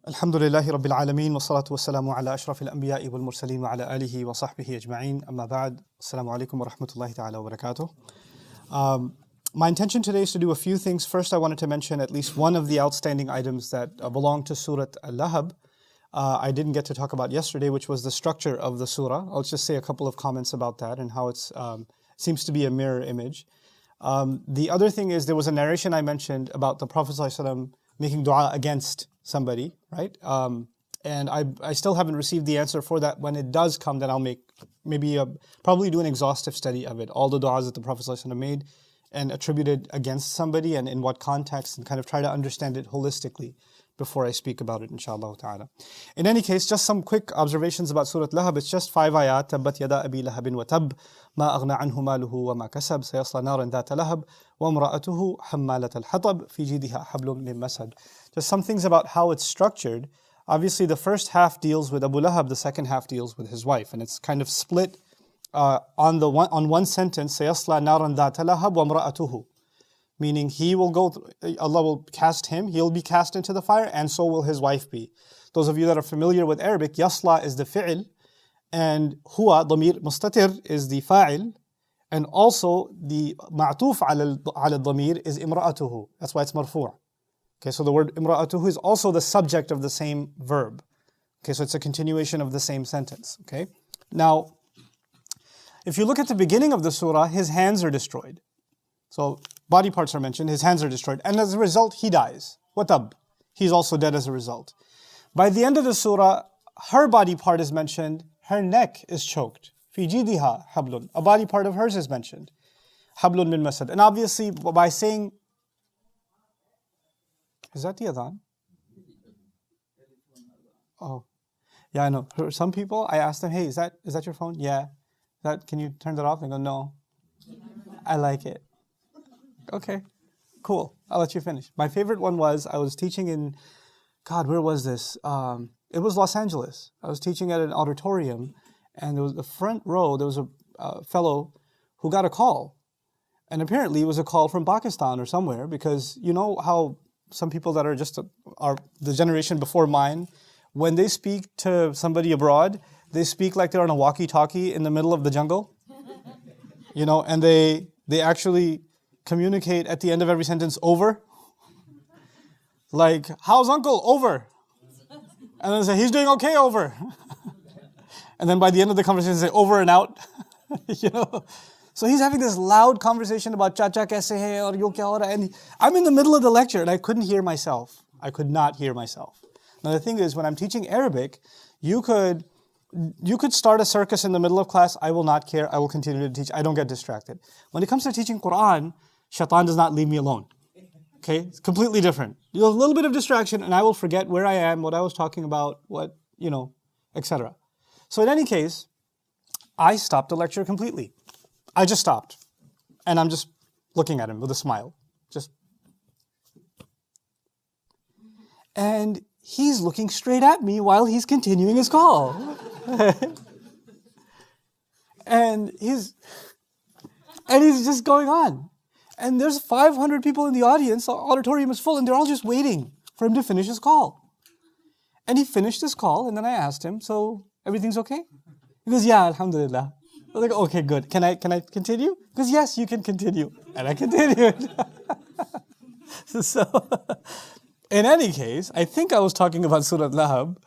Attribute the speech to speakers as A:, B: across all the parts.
A: Alhamdulillahi Rabbil Alameen wa salatu wa salamu ala ashrafil anbiya'i wal mursaleen wa ala alihi wa sahbihi ajma'een. Amma ba'd. Assalamu alaikum wa rahmatullahi ta'ala wa barakatuh. My intention today is to do a few things. First, I wanted to mention at least one of the outstanding items that belong to Surat Al-Lahab. I didn't get to talk about yesterday, which was the structure of the surah. I'll just say a couple of comments about that and how it seems to be a mirror image. The other thing is there was a narration I mentioned about the Prophet ﷺ making dua against somebody, right? And I still haven't received the answer for that. When it does come, then I'll make probably do an exhaustive study of it, all the du'as that the Prophet ﷺ made and attributed against somebody and in what context, and kind of try to understand it holistically before I speak about it, inshallah ta'ala. In any case, just some quick observations about Surat Lahab. It's just 5 ayat. Tabbat yada abi lahabin wa tab, ma aghna anhu maluhu wa ma kasab, sayasla naran dhata lahab, wa imra'atuhu hammalat al-hatab, fi jidiha hablum min masad. Just some things about how it's structured. Obviously, the first half deals with Abu Lahab, the second half deals with his wife, and it's kind of split on one sentence, sayasla naran dhata lahab wa imra'atuhu. Meaning he will Allah will cast him, he'll be cast into the fire, and so will his wife be. Those of you that are familiar with Arabic, yasla is the fi'l, and huwa, dhamir mustatir, is the fa'il, and also the ma'tuf ala dhamir is imra'atuhu. That's why it's marfu'. Okay, so the word imra'atuhu is also the subject of the same verb. Okay, so it's a continuation of the same sentence. Okay, now, if you look at the beginning of the surah, his hands are destroyed. So body parts are mentioned, his hands are destroyed, and as a result he dies. Watab, he's also dead as a result. By the end of the surah, her body part is mentioned, her neck is choked. Fi jidiha hablun, a body part of hers is mentioned. Hablun min masad. And obviously by saying, is that the adhan? Oh, yeah, I know. For some people, I asked them, hey, is that your phone? Yeah. Can you turn that off? They go, no. I like it. Okay, cool. I'll let you finish. My favorite one was, I was teaching in, God, where was this? It was Los Angeles. I was teaching at an auditorium, and there was the front row, there was a fellow who got a call. And apparently it was a call from Pakistan or somewhere, because you know how some people that are the generation before mine, when they speak to somebody abroad, they speak like they're on a walkie-talkie in the middle of the jungle. You know, and they actually communicate at the end of every sentence, over. Like, how's uncle? Over. And then say, he's doing okay, over. And then by the end of the conversation, say, over and out. You know? So he's having this loud conversation about chacha kaise hai aur yo kya ho raha hai. And I'm in the middle of the lecture and I couldn't hear myself. I could not hear myself. Now the thing is, when I'm teaching Arabic, you could start a circus in the middle of class. I will not care. I will continue to teach. I don't get distracted. When it comes to teaching Quran, Shaitan does not leave me alone. Okay? It's completely different. You have a little bit of distraction and I will forget where I am, what I was talking about, etc. So in any case, I stopped the lecture completely. I just stopped. And I'm just looking at him with a smile. And he's looking straight at me while he's continuing his call. And he's just going on. And there's 500 people in the audience, the auditorium is full, and they're all just waiting for him to finish his call. And he finished his call, and then I asked him, so everything's okay? He goes, yeah, alhamdulillah. I was like, okay, good. Can I continue? He goes, yes, you can continue. And I continued. So, in any case, I think I was talking about Surat Lahab.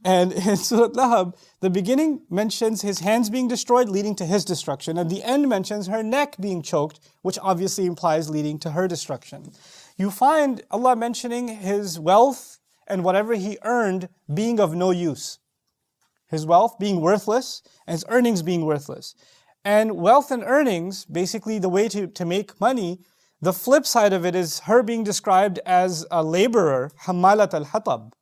A: And in Surat Lahab, the beginning mentions his hands being destroyed, leading to his destruction. And the end mentions her neck being choked, which obviously implies leading to her destruction. You find Allah mentioning his wealth and whatever he earned being of no use. His wealth being worthless and his earnings being worthless. And wealth and earnings, basically the way to make money, the flip side of it is her being described as a laborer, hammalat al-hatab.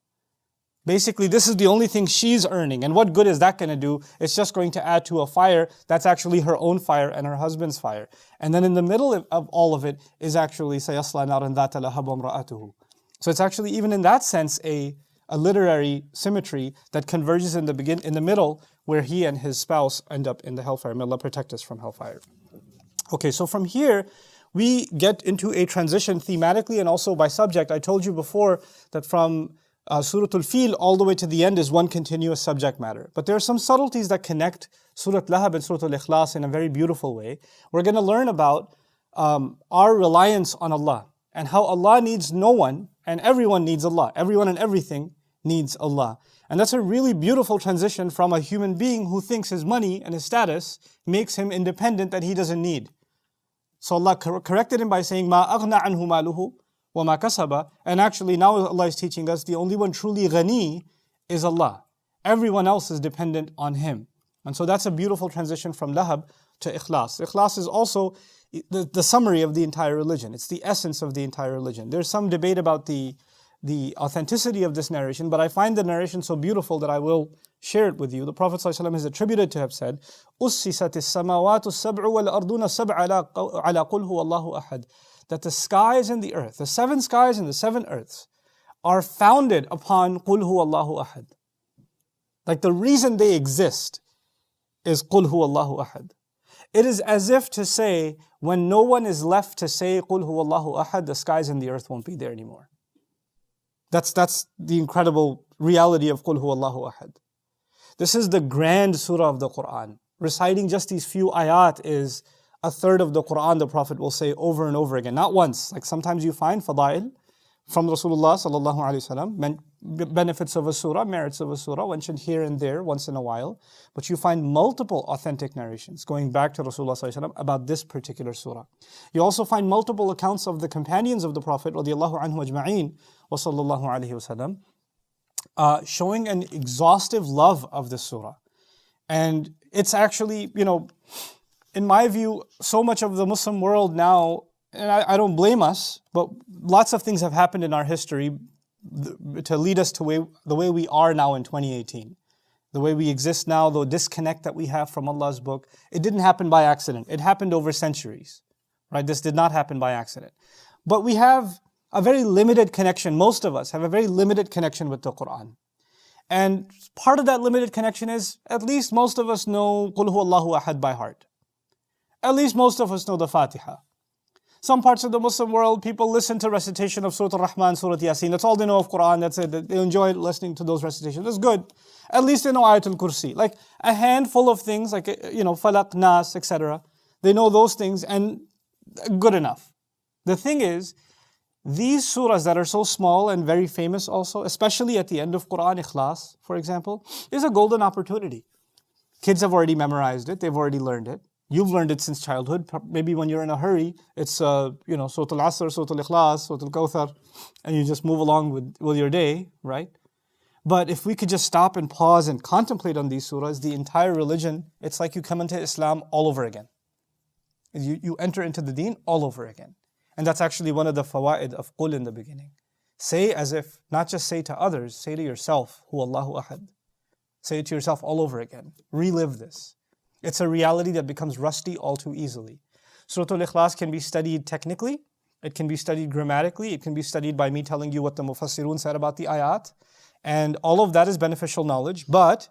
A: Basically, this is the only thing she's earning. And what good is that going to do? It's just going to add to a fire that's actually her own fire and her husband's fire. And then in the middle of all of it is actually sayasla naran dhata lahab wa imra'atuhu. So it's actually, even in that sense, a literary symmetry that converges in the middle, where he and his spouse end up in the hellfire. May Allah protect us from hellfire. Okay, so from here, we get into a transition thematically and also by subject. I told you before that from Surat Al-Fil all the way to the end is one continuous subject matter. But there are some subtleties that connect Surat Lahab and Surat Al Ikhlas in a very beautiful way. We're going to learn about our reliance on Allah and how Allah needs no one and everyone needs Allah. Everyone and everything needs Allah. And that's a really beautiful transition from a human being who thinks his money and his status makes him independent that he doesn't need. So Allah corrected him by saying, "Ma aghna anhu maluhu wa ma kasaba." And actually now Allah is teaching us the only one truly ghani is Allah. Everyone else is dependent on Him. And so that's a beautiful transition from Lahab to Ikhlas. Ikhlas is also the summary of the entire religion. It's the essence of the entire religion. There's some debate about the authenticity of this narration, but I find the narration so beautiful that I will share it with you. The Prophet ﷺ is attributed to have said, "Ussisat as-samawatu as-sab'u wal-arduna sab'a ala qul huwa Allahu ahad." That the skies and the earth, the seven skies and the seven earths, are founded upon qul huwa Allahu ahad. Like the reason they exist is qul huwa Allahu ahad. It is as if to say, when no one is left to say qul huwa Allahu ahad, the skies and the earth won't be there anymore. That's the incredible reality of qul huwa Allahu ahad. This is the grand surah of the Quran. Reciting just these few ayat is a third of the Quran, the Prophet will say over and over again. Not once. Like sometimes you find fadail from Rasulullah sallallahu alaihi wasallam, benefits of a surah, merits of a surah, mentioned here and there once in a while. But you find multiple authentic narrations going back to Rasulullah sallallahu alaihi wasallam about this particular surah. You also find multiple accounts of the companions of the Prophet radiyallahu anhu ajma'een wa sallallahu alaihi wasallam, showing an exhaustive love of this surah. And it's actually, in my view, so much of the Muslim world now, and I don't blame us, but lots of things have happened in our history to lead us to the way we are now in 2018. The way we exist now, the disconnect that we have from Allah's book, it didn't happen by accident. It happened over centuries, right? This did not happen by accident. But we have a very limited connection. Most of us have a very limited connection with the Quran. And part of that limited connection is, at least most of us know Qul Huwa Allahu Ahad by heart. At least most of us know the Fatiha. Some parts of the Muslim world, people listen to recitation of Surat Al-Rahman, Surat Yasin. That's all they know of Quran. That's it. They enjoy listening to those recitations. That's good. At least they know Ayatul Kursi. Like a handful of things, like, Falaq, Nas, etc. They know those things and good enough. The thing is, these surahs that are so small and very famous also, especially at the end of Quran, Ikhlas, for example, is a golden opportunity. Kids have already memorized it. They've already learned it. You've learned it since childhood. Maybe when you're in a hurry, it's Surat Al-Asr, Surat Al Ikhlas, Surat Al-Kawthar, and you just move along with your day, right? But if we could just stop and pause and contemplate on these surahs, the entire religion, it's like you come into Islam all over again. You enter into the deen all over again. And that's actually one of the fawaid of qul in the beginning. Say as if, not just say to others, say to yourself, Huwa Allahu Ahad. Say it to yourself all over again. Relive this. It's a reality that becomes rusty all too easily. Surat Al Ikhlas can be studied technically, it can be studied grammatically, it can be studied by me telling you what the Mufassirun said about the ayat, and all of that is beneficial knowledge, but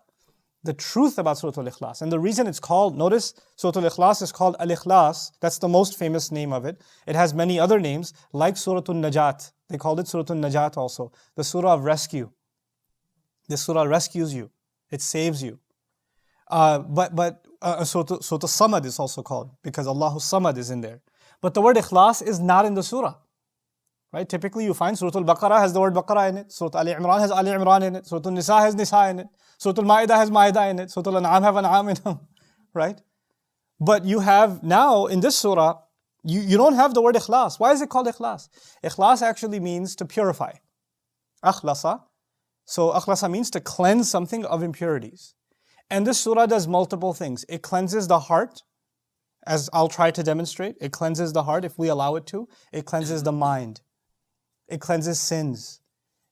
A: the truth about Surat Al Ikhlas, and the reason it's called, notice Surat Al Ikhlas is called Al Ikhlas, that's the most famous name of it. It has many other names, like Surat Al Najat. They called it Surat Al Najat also, the surah of rescue. This surah rescues you, it saves you. Surat Al Samad is also called because Allahus Samad is in there. But the word Ikhlas is not in the surah. Right? Typically you find Surat Al-Baqarah has the word Baqarah in it, Surat Ali Imran has Ali Imran in it, Surat Al-Nisa has Nisa in it, Surat Al-Ma'idah has Ma'idah in it, Surat Al-An'am have An'am in them. Right? But you have now in this surah, you don't have the word Ikhlas. Why is it called Ikhlas? Ikhlas actually means to purify. Akhlasa. So Akhlasa means to cleanse something of impurities. And this surah does multiple things. It cleanses the heart, as I'll try to demonstrate. It cleanses the heart if we allow it to. It cleanses the mind. It cleanses sins.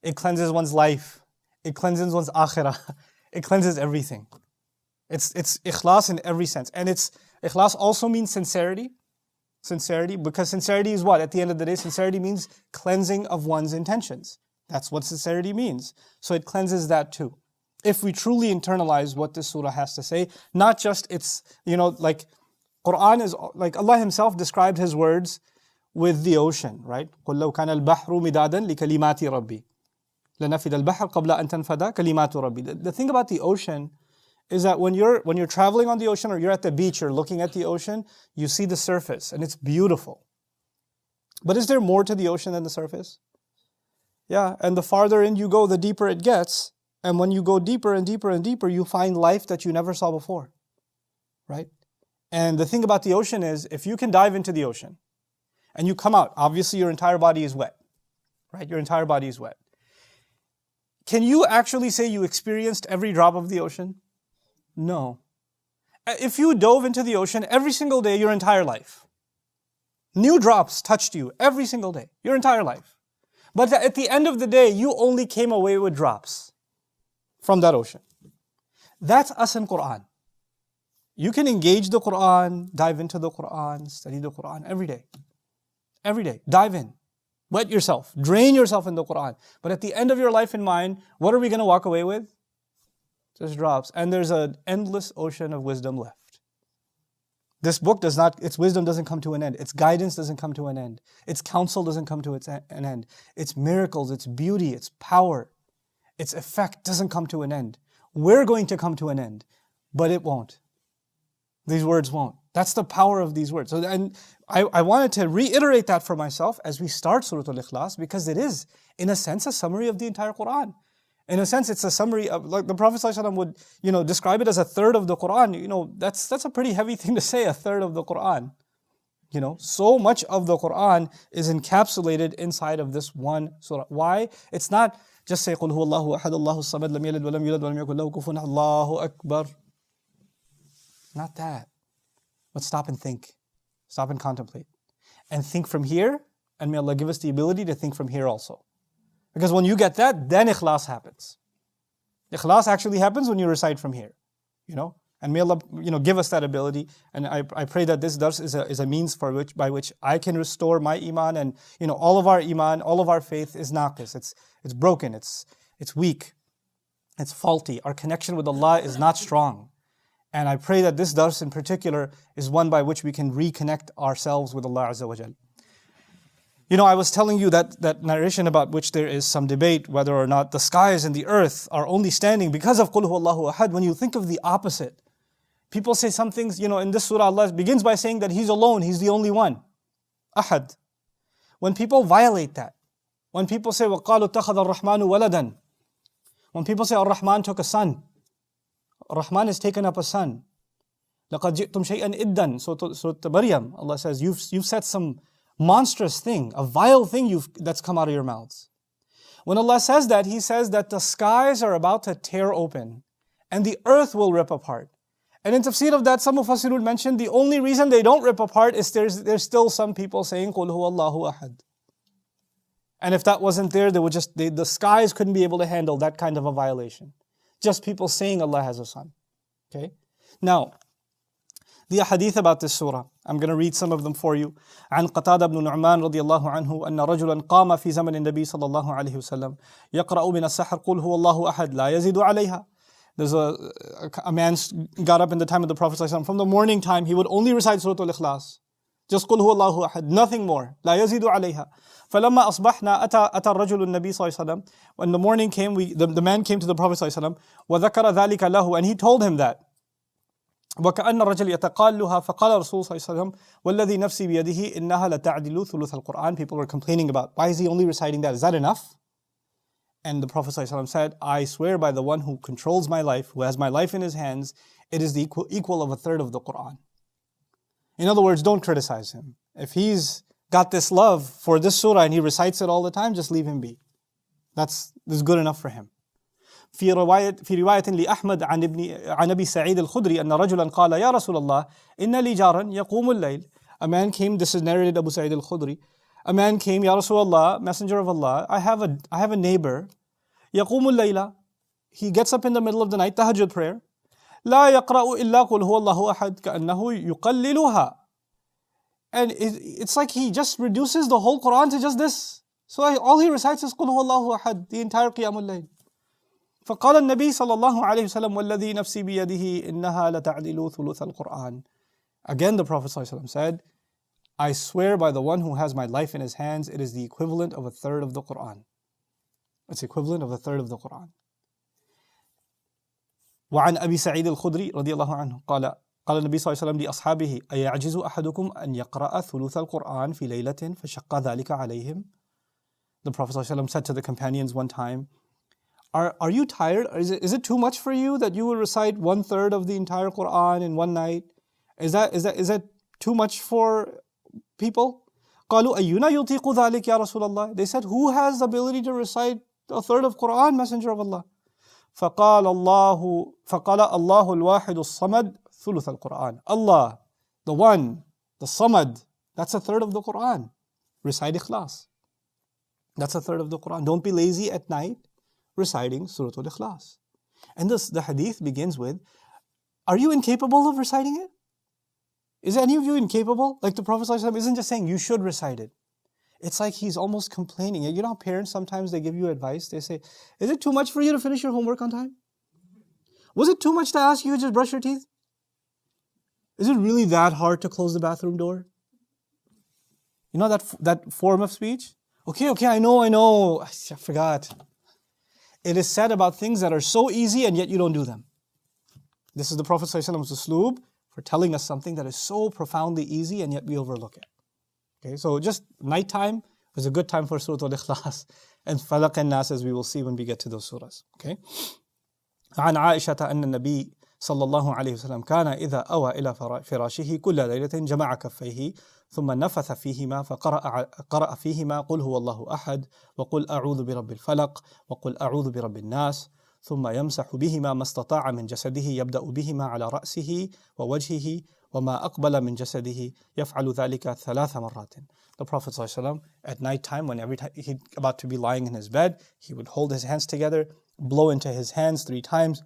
A: It cleanses one's life. It cleanses one's akhirah. It cleanses everything. It's ikhlas in every sense. And ikhlas also means sincerity. Sincerity, because sincerity is what? At the end of the day, sincerity means cleansing of one's intentions. That's what sincerity means. So it cleanses that too. If we truly internalize what this surah has to say, not just it's, like Quran is, like Allah Himself described His words with the ocean, right? قُلْ لَوْ كَانَ الْبَحْرُ مِدَادًا لِكَلِمَاتِ رَبِّي لَنَفِدَ الْبَحْرُ قَبْلَ أَن تَنْفَدَ كَلِمَاتُ رَبِّي. The thing about the ocean is that when you're traveling on the ocean or you're at the beach, you're looking at the ocean, you see the surface and it's beautiful. But is there more to the ocean than the surface? Yeah, and the farther in you go, the deeper it gets. And when you go deeper and deeper and deeper, you find life that you never saw before, right? And the thing about the ocean is, if you can dive into the ocean and you come out, obviously your entire body is wet, right? Your entire body is wet. Can you actually say you experienced every drop of the ocean? No. If you dove into the ocean every single day your entire life, new drops touched you every single day, your entire life. But at the end of the day, you only came away with drops from that ocean. That's us in Quran. You can engage the Quran, dive into the Quran, study the Quran every day. Every day, dive in. Wet yourself, drain yourself in the Quran. But at the end of your life in mind, what are we going to walk away with? Just drops. And there's an endless ocean of wisdom left. This book its wisdom doesn't come to an end. Its guidance doesn't come to an end. Its counsel doesn't come to an end. Its miracles, its beauty, its power, its effect doesn't come to an end. We're going to come to an end, but it won't. These words won't. That's the power of these words. So, and I wanted to reiterate that for myself as we start Surat Al Ikhlas, because it is, in a sense, a summary of the entire Quran. In a sense, it's a summary of, like the Prophet ﷺ would, describe it as a third of the Quran. That's a pretty heavy thing to say, a third of the Quran. So much of the Quran is encapsulated inside of this one surah. Why? It's not just say, قُلْ هُوَ اللَّهُ أَحَدٌ اللَّهُ الصَّمَدْ لَمْ يَلِدْ وَلَمْ يُولَدْ وَلَمْ يَكُنْ لَهُ كُفُوًا أَحَدٌ Allahu Akbar. Not that. But stop and think. Stop and contemplate. And think from here, and may Allah give us the ability to think from here also. Because when you get that, then Ikhlas happens. Ikhlas actually happens when you recite from here. And may Allah give us that ability. And I pray that this dars is a means by which I can restore my iman, and all of our iman, all of our faith is naqis. It's broken, it's weak, it's faulty. Our connection with Allah is not strong. And I pray that this dars in particular is one by which we can reconnect ourselves with Allah Azza wa Jal. I was telling you that narration about which there is some debate whether or not the skies and the earth are only standing because of Qul Huwallahu Ahad. When you think of the opposite, people say some things, in this surah Allah begins by saying that He's alone, He's the only one. Ahad. When people violate that, when people say وَقَالُوا اتَّخَذَ الرَّحْمَنُ وَلَدًا, when people say Ar-Rahman took a son, Ar-Rahman has taken up a son. لَقَدْ جِئْتُمْ شَيْئًا إِدًّا. Surah Maryam, Allah says, you've said some monstrous thing, a vile thing that's come out of your mouths. When Allah says that, He says that the skies are about to tear open and the earth will rip apart. And in tafsir of that, some Mufassirun mentioned the only reason they don't rip apart is there's still some people saying Qul Huwallahu Ahad. And if that wasn't there, the skies couldn't be able to handle that kind of a violation. Just people saying Allah has a son. Okay? Now, the ahadith about this surah, I'm going to read some of them for you. عن قتادة بن نعمان رضي الله عنه أن رجلا قام في زمن النبي صلى الله عليه وسلم يقرأ من السحر قل هو الله أحد لا يزيد عليها. There's a man got up in the time of the Prophet ﷺ. From the morning time, he would only recite Surat Al Ikhlas. Just قل هو الله أحد, nothing more. لا يزيد عليها. فلما أصبحنا أتى الرجل النبي صلى الله عليه وسلم. When the morning came, the man came to the Prophet ﷺ. وذكر ذلك له, and he told him that. وكأن الرجل يتقالها فقال الرسول صلى الله عليه وسلم والذي نفسي بيده إنها لتعدل ثلث القرآن. People were complaining about, why is he only reciting that? Is that enough? And the Prophet صلى الله عليه وسلم said, I swear by the one who controls my life, who has my life in his hands, it is the equal of a third of the Quran. In other words, don't criticize him. If he's got this love for this surah and he recites it all the time, just leave him be. This is good enough for him. في رواية لأحمد عن أبي سعيد الخدري أن رجلا قال يا رسول الله إن لي جارا يقوم الليل. A man came, this is narrated Abu Sa'id al-Khudri. A man came, Ya Rasulullah, Messenger of Allah, I have a neighbor, يقوم الليل. He gets up in the middle of the night, tahajjud prayer. لا يقرأ إلا قل هو الله أحد كأنه يقللها. And it's like he just reduces the whole Quran to just this. So all he recites is قل هو الله أحد, the entire قيام الليل. فقال النبي صلى الله عليه وسلم والذي نفسي بيده إنها لتعدل ثلث القرآن. Again the Prophet صلى الله عليه وسلم said, I swear by the one who has my life in his hands, it is the equivalent of a third of the Quran. It's equivalent of a third of the Quran. وعن أبي سعيد الخدري رضي الله عنه قال النبي صلى الله عليه وسلم لأصحابه أيعجز أحدكم أن يقرأ ثلث القرآن في ليلة فشق ذلك عليهم. The Prophet ﷺ said to the companions one time, Are you tired? Is it too much for you that you will recite 1/3 of the entire Quran in one night? Is that too much for people? قالوا أينا يطيق ذلك يا رسول الله. They said, who has the ability to recite 1/3 of Quran, Messenger of Allah? فقال الله الواحد الصمد ثلث القرآن. Allah, the one, the Samad, that's 1/3 of the Quran. Recite Ikhlas. That's 1/3 of the Quran. Don't be lazy at night reciting Surat Al Ikhlas. And the hadith begins with, are you incapable of reciting it? Is any of you incapable? Like the Prophet ﷺ isn't just saying you should recite it. It's like he's almost complaining. You know how parents sometimes they give you advice? They say, is it too much for you to finish your homework on time? Was it too much to ask you to just brush your teeth? Is it really that hard to close the bathroom door? You know that form of speech? Okay, I know. I forgot. It is said about things that are so easy and yet you don't do them. This is the Prophet ﷺ's usloob for telling us something that is so profoundly easy and yet we overlook it. Okay, so just nighttime is a good time for Surat Al Ikhlas and Falaq and Nas, as we will see when we get to those surahs. Okay. عن عائشة أن النبي صلى الله عليه وسلم كان إذا أوى إلى فراشه كل ليلة جمع كفيه ثم نفث فيهما فقرأ فيهما قل هو الله أحد وقل أعوذ برب الفلق وقل أعوذ برب الناس ثم يمسح بهما ما استطاع من جسده يبدأ بهما على رأسه ووجهه وما أقبل من جسده يفعل ذلك 3 مرات. The Prophet ﷺ at night time, when every time he's about to be lying in his bed, he would hold his hands together, blow into his hands 3 times,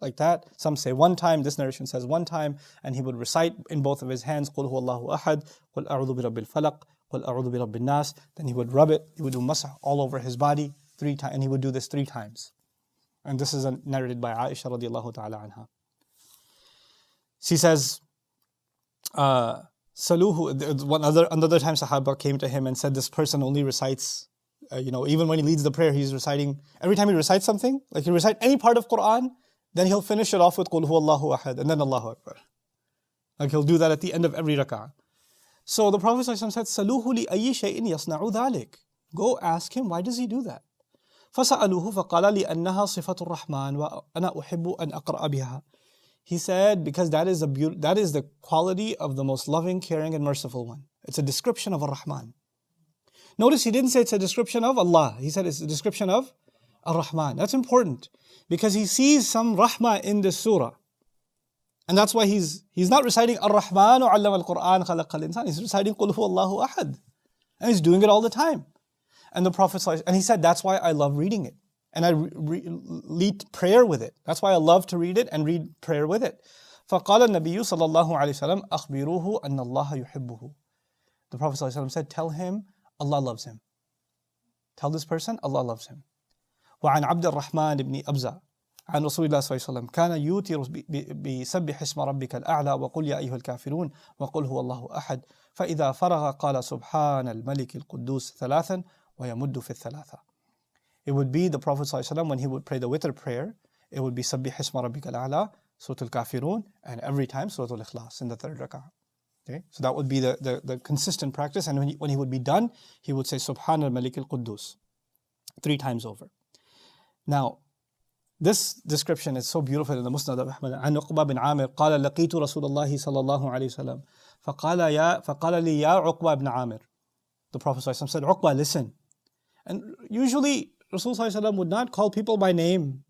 A: like that. Some say 1 time, this narration says 1 time, and he would recite in both of his hands, قُلْ هُوَ اللَّهُ أَحَدْ قُلْ أَعُوذُ بِرَبِّ الْفَلَقِ قُلْ أَعُوذُ بِرَبِّ النَّاسِ. Then he would rub it, he would do masah all over his body 3 times, and he would do this 3 times. And this is narrated by Aisha radiallahu ta'ala anha. She says, Saluhu, another time Sahaba came to him and said, this person only recites, even when he leads the prayer, he's reciting, every time he recites something, like he recite any part of Quran, then he'll finish it off with Qul Huwa Allahu Ahad, and then Allahu Akbar. Like he'll do that at the end of every rak'ah. So the Prophet ﷺ said, Saluhu li ayyi shay'in yasna'u dhalik. Go ask him, why does he do that? فسألوه فقال لأنها صفة الرحمن وأنا أحب أن أقرأ بها. He said, because that is the quality of the most loving, caring, and merciful one. It's a description of Ar-Rahman. Notice he didn't say it's a description of Allah. He said it's a description of Ar-Rahman. That's important because he sees some rahmah in this surah. And that's why he's not reciting Ar-Rahman or Allama al-Quran khalaq al-insan. He's reciting Qul Huwa Allahu Ahad. And he's doing it all the time. And the Prophet, and he said, that's why I love reading it. And I lead prayer with it. That's why I love to read it and read prayer with it. فَقَالَ النَّبِيُّ صَلَى اللَّهُ عَلَيْهِ وسلم أَخْبِرُوهُ أَنَّ اللَّهَ يُحِبُّهُ. The Prophet ﷺ said, tell him Allah loves him. Tell this person Allah loves him. وعن عبد الرحمن بن أبزة عن رسول الله صلى الله عليه وسلم كان يوتر بسبح اسم ربك الأعلى وقل يا أيها الكافرون وقل هو الله أحد فإذا فرغ قال سبحان الملك القدوس 3 ويمد في 3. It would be the Prophet ﷺ when he would pray the witr prayer, it would be Sabbih Isma Rabbika al-A'la, Surat Al-Kafirun, and every time Surat Al Ikhlas in the 3rd rak'ah. Okay? So that would be the consistent practice, and when he would be done, he would say Subhan al-Malik al-Quddus 3 times over. Now, this description is so beautiful in the Musnad of Ahmad. عن عقبة بن عامر قال لقيت رسول الله صلى الله عليه وسلم فقال لي يا عقبة بن عامر. The Prophet ﷺ said, Uqba, listen. And usually Rasul ﷺ would not call people by name.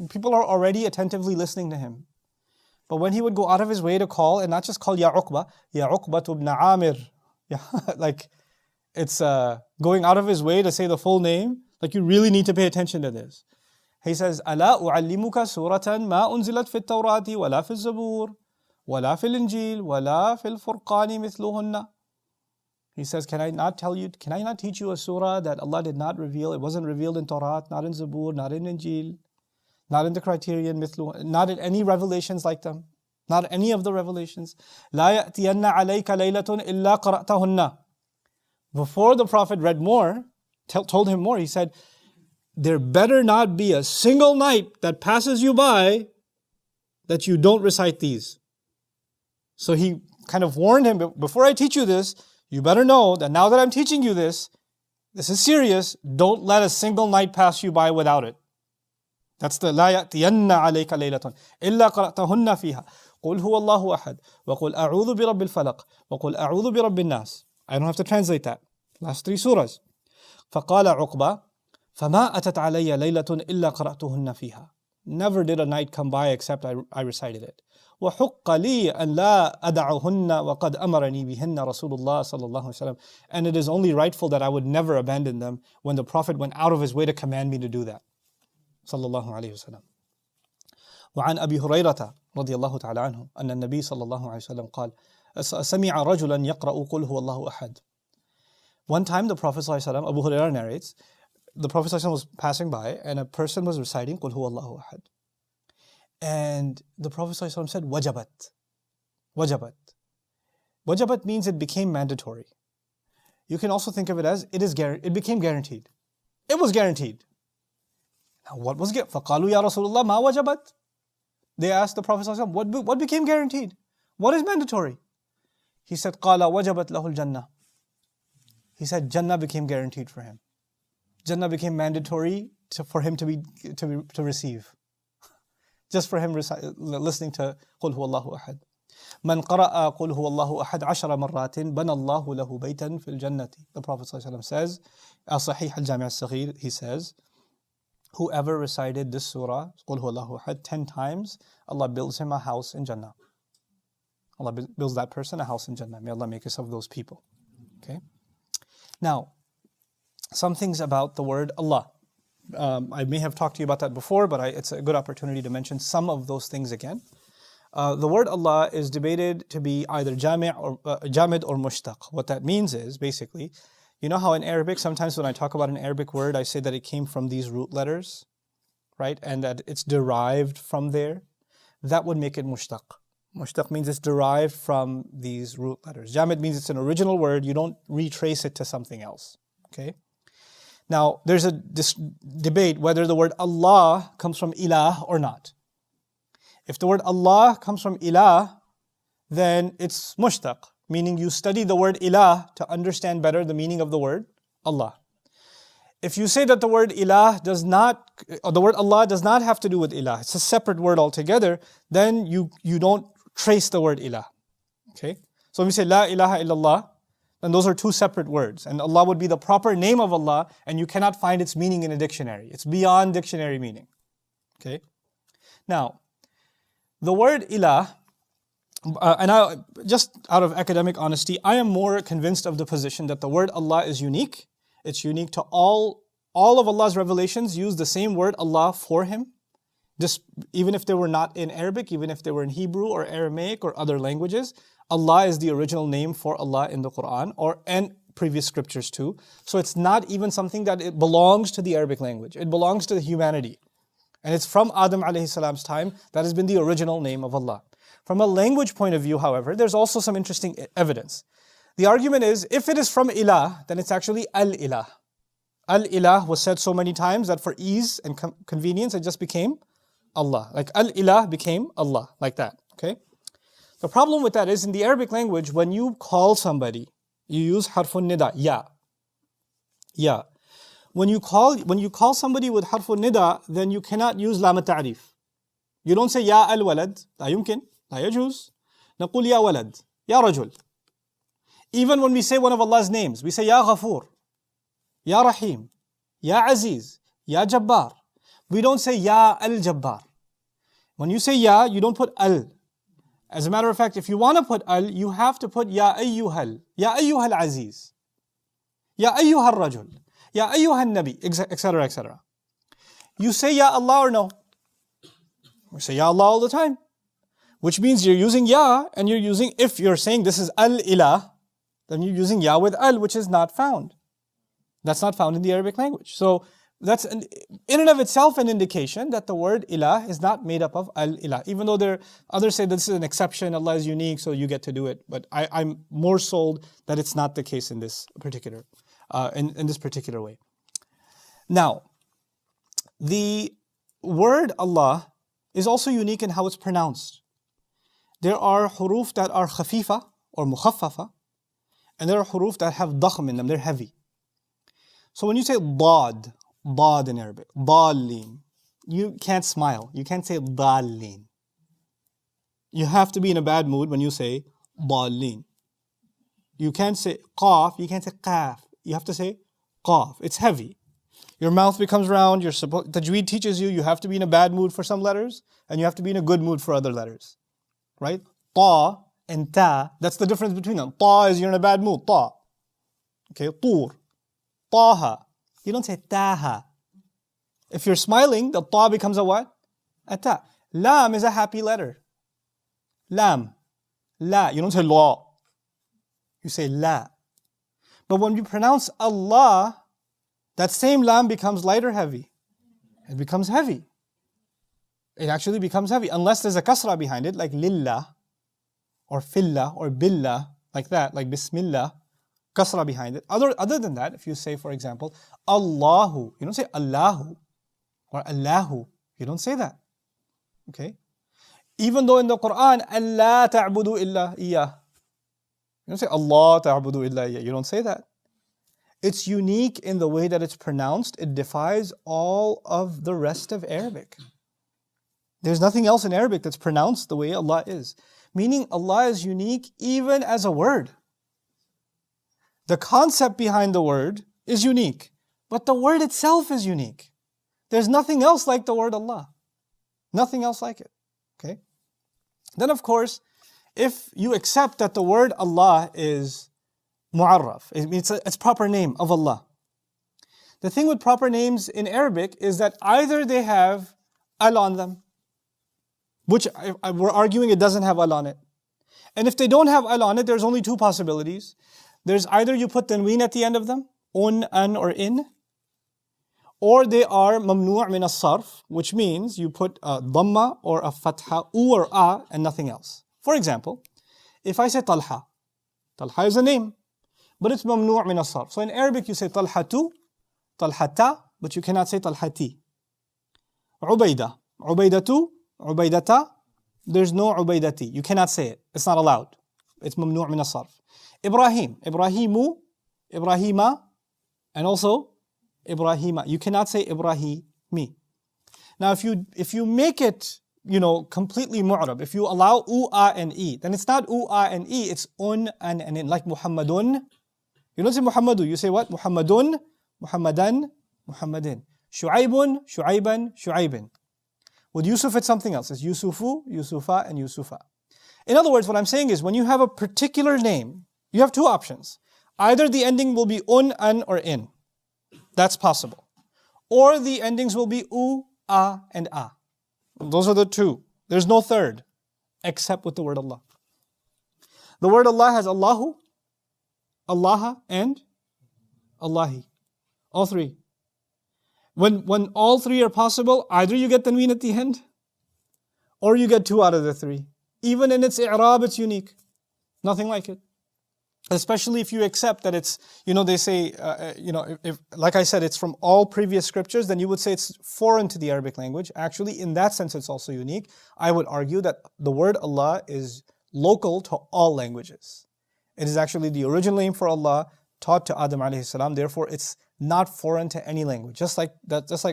A: People are already attentively listening to him. But when he would go out of his way to call, and not just call Ya Uqba ibn Amir. Like it's going out of his way to say the full name. Like you really need to pay attention to this. He says, أَلَا أُعَلِّمُكَ سُورَةً مَا أُنزِلَتْ فِي التَّوْرَاةِ وَلَا فِي الزَّبُورِ وَلَا فِي الْإِنْجِيلِ وَلَا فِي الْفُرْقَانِ مِثْلُهُنَّ. He says, can I not teach you a surah that Allah did not reveal? It wasn't revealed in Torah, not in Zabur, not in Injil, not in the Criterion, not in any revelations like them, not any of the revelations. لا يأتين عليك ليلة إلا قرأتهن. Before the Prophet read more, told him more. He said, there better not be a single night that passes you by that you don't recite these. So he kind of warned him, before I teach you this, you better know that now that I'm teaching you this is serious. Don't let a single night pass you by without it. That's the لا يأتين عليك ليلة إلا قرأتهن فيها قل هو الله أحد وقل أعوذ برب الفلق وقل أعوذ برب الناس. I don't have to translate that. Last 3 surahs. فقال عقبة فما أتت علي ليلة إلا قرأتهن فيها. Never did a night come by except I recited it. وحق لي أن لا أدعهن وقد أمرني بهن رسول الله صلى الله عليه وسلم. And it is only rightful that I would never abandon them when the Prophet went out of his way to command me to do that. صلى الله عليه وسلم. وعن أبي هريرة رضي الله تعالى عنه أن النبي صلى الله عليه وسلم قال سمع رجلا يقرأ قل هو الله أحد. One time the Prophet صلى الله عليه وسلم, Abu Hurairah narrates, the Prophet صلى الله عليه وسلم was passing by and a person was reciting قل هو الله أحد. And the Prophet صلى الله عليه وسلم said وجبت. وجبت. Wajabat means it became mandatory. You can also think of it as it became guaranteed. It was guaranteed. Now what was it? فَقَالُوا يَا رَسُولُ اللَّهِ مَا وَجَبَتْ. They asked the Prophet ﷺ, what became guaranteed? What is mandatory? He said, قَالَ وَجَبَتْ لَهُ الْجَنَّةِ. He said, Jannah became guaranteed for him. Jannah became mandatory for him to receive. Just for him listening to قُلْ هُوَ اللَّهُ أَحَدٌ. مَنْ قَرَأَ قُلْ هُوَ اللَّهُ أَحَدٌ عَشْرَ مَرَّاتٍ بَنَى اللَّهُ لَهُ بَيْتًا فِي الْجَنَّةِ. The Prophet ﷺ says, Al-Sahih Al-Jami' Al-Saghir, he says, whoever recited this surah, قُلْ هُوَ اللَّهُ أَحَدٌ 10 times, Allah builds him a house in Jannah. Allah builds that person a house in Jannah. May Allah make us of those people. Okay. Now, some things about the word Allah. I may have talked to you about that before, but it's a good opportunity to mention some of those things again. The word Allah is debated to be either jamid or mushtaq. What that means is, basically, you know how in Arabic, sometimes when I talk about an Arabic word, I say that it came from these root letters, right? And that it's derived from there. That would make it mushtaq. Mushtaq means it's derived from these root letters. Jamid means it's an original word. You don't retrace it to something else. Okay? Now, there's this debate whether the word Allah comes from ilah or not. If the word Allah comes from ilah, then it's mushtaq, meaning you study the word ilah to understand better the meaning of the word Allah. If you say that the word ilah the word Allah does not have to do with ilah, it's a separate word altogether, then you don't trace the word ilah. Okay? So when we say la ilaha illallah, then those are 2 separate words. And Allah would be the proper name of Allah, and you cannot find its meaning in a dictionary. It's beyond dictionary meaning. Okay? Now, the word ilah, just out of academic honesty, I am more convinced of the position that the word Allah is unique. It's unique to all of Allah's revelations use the same word Allah for Him. Even if they were not in Arabic, even if they were in Hebrew or Aramaic or other languages, Allah is the original name for Allah in the Quran and previous scriptures too. So it's not even something that it belongs to the Arabic language. It belongs to the humanity. And it's from Adam alayhi salam's time that has been the original name of Allah. From a language point of view, however, there's also some interesting evidence. The argument is, if it is from ilah, then it's actually al-ilah. Al-ilah was said so many times that for ease and convenience, it just became Allah. Like al-ilah became Allah, like that. Okay? The problem with that is, in the Arabic language, when you call somebody, you use harfun nida, ya. Ya. When you call somebody with harfun nida, then you cannot use lam al-ta'rif. You don't say ya al-walad, la yumkin, la yajuz. Naqul ya walad, ya rajul. Even when we say one of Allah's names, we say ya Ghafoor, ya Rahim, ya Aziz, ya Jabbar. We don't say ya al-Jabbar. When you say ya, you don't put al. As a matter of fact, if you want to put al, you have to put ya ayyuhal, ya ayyuhal aziz, ya ayyuhal rajul, ya ayyuhal nabi, etc., etc. You say ya Allah or no? We say ya Allah all the time. Which means you're using ya, and if you're saying this is al-ilah, then you're using ya with al, which is not found. That's not found in the Arabic language. So that's in and of itself an indication that the word ilah is not made up of al-ilah. Even though others say this is an exception, Allah is unique, so you get to do it. But I'm more sold that it's not the case in this particular, in this particular way. Now, the word Allah is also unique in how it's pronounced. There are huruf that are khafifa or mukhaffafa, and there are huruf that have dakhm in them, they're heavy. So when you say dad in Arabic, dalin, you can't smile, you can't say dalin. You have to be in a bad mood when you say dalin. You can't say qaf, you can't say qaf, you have to say qaf, it's heavy. Your mouth becomes round, Tajweed teaches you have to be in a bad mood for some letters, and you have to be in a good mood for other letters. Right? Ta and ta, that's the difference between them. Ta is you're in a bad mood, ta. Okay, tur. Taha. You don't say taha. If you're smiling, the ta becomes a what? A ta. Lam is a happy letter. Lam. La. You don't say la. You say la. But when you pronounce Allah, that same lam becomes light or heavy. It becomes heavy. It actually becomes heavy. Unless there's a kasra behind it, like lillah, or fillah, or billah, like that, like bismillah, kasra behind it. Other than that, if you say, for example, Allahu, you don't say Allahu, or Allahu. You don't say that. Okay? Even though in the Quran, Allah ta'budu illa iyyah. You don't say Allah ta'budu illa iyyah. You don't say that. It's unique in the way that it's pronounced. It defies all of the rest of Arabic. There's nothing else in Arabic that's pronounced the way Allah is. Meaning Allah is unique even as a word. The concept behind the word is unique, but the word itself is unique. There's nothing else like the word Allah. Nothing else like it. Okay? Then of course, if you accept that the word Allah is mu'arraf, it's proper name of Allah. The thing with proper names in Arabic is that either they have al on them, which we're arguing it doesn't have al on it. And if they don't have al on it, there's only two possibilities. There's either you put tanween at the end of them, an, or in, or they are mamnu' min as-sarf, which means you put a dhamma or a fatha, or a, and nothing else. For example, if I say Talha, Talha is a name, but it's mamnu' min as-sarf. So in Arabic you say Talhatu, Talhata, but you cannot say Talhati. Ubayda, Ubaydatu, Ubaydata, there's no Ubaydati. You cannot say it. It's not allowed. It's mamnu' min as-sarf. Ibrahim, Ibrahimu, Ibrahima, and also Ibrahima. You cannot say Ibrahimi. Now if you make it, completely mu'rab, if you allow u, a, and e, then it's not u, a, and e, it's un, and in, like Muhammadun. You don't say Muhammadu, you say what? Muhammadun, Muhammadan, Muhammadin. Shu'aybun, Shu'ayban, Shu'aybin. With Yusuf, it's something else. It's Yusufu, Yusufa, and Yusufa. In other words, what I'm saying is when you have a particular name, you have two options. Either the ending will be un, an, or in. That's possible. Or the endings will be u, a, and a. Those are the two. There's no third, except with the word Allah. The word Allah has Allahu, Allah, and Allahi. All three. When all three are possible, either you get tanween at the end, or you get two out of the three. Even in its i'rab, it's unique. Nothing like it. Especially if you accept that it's, they say, if, like I said, it's from all previous scriptures, then you would say it's foreign to the Arabic language. Actually, in that sense, it's also unique. I would argue that the word Allah is local to all languages. It is actually the original name for Allah taught to Adam alayhi salam. Therefore, it's not foreign to any language. Just like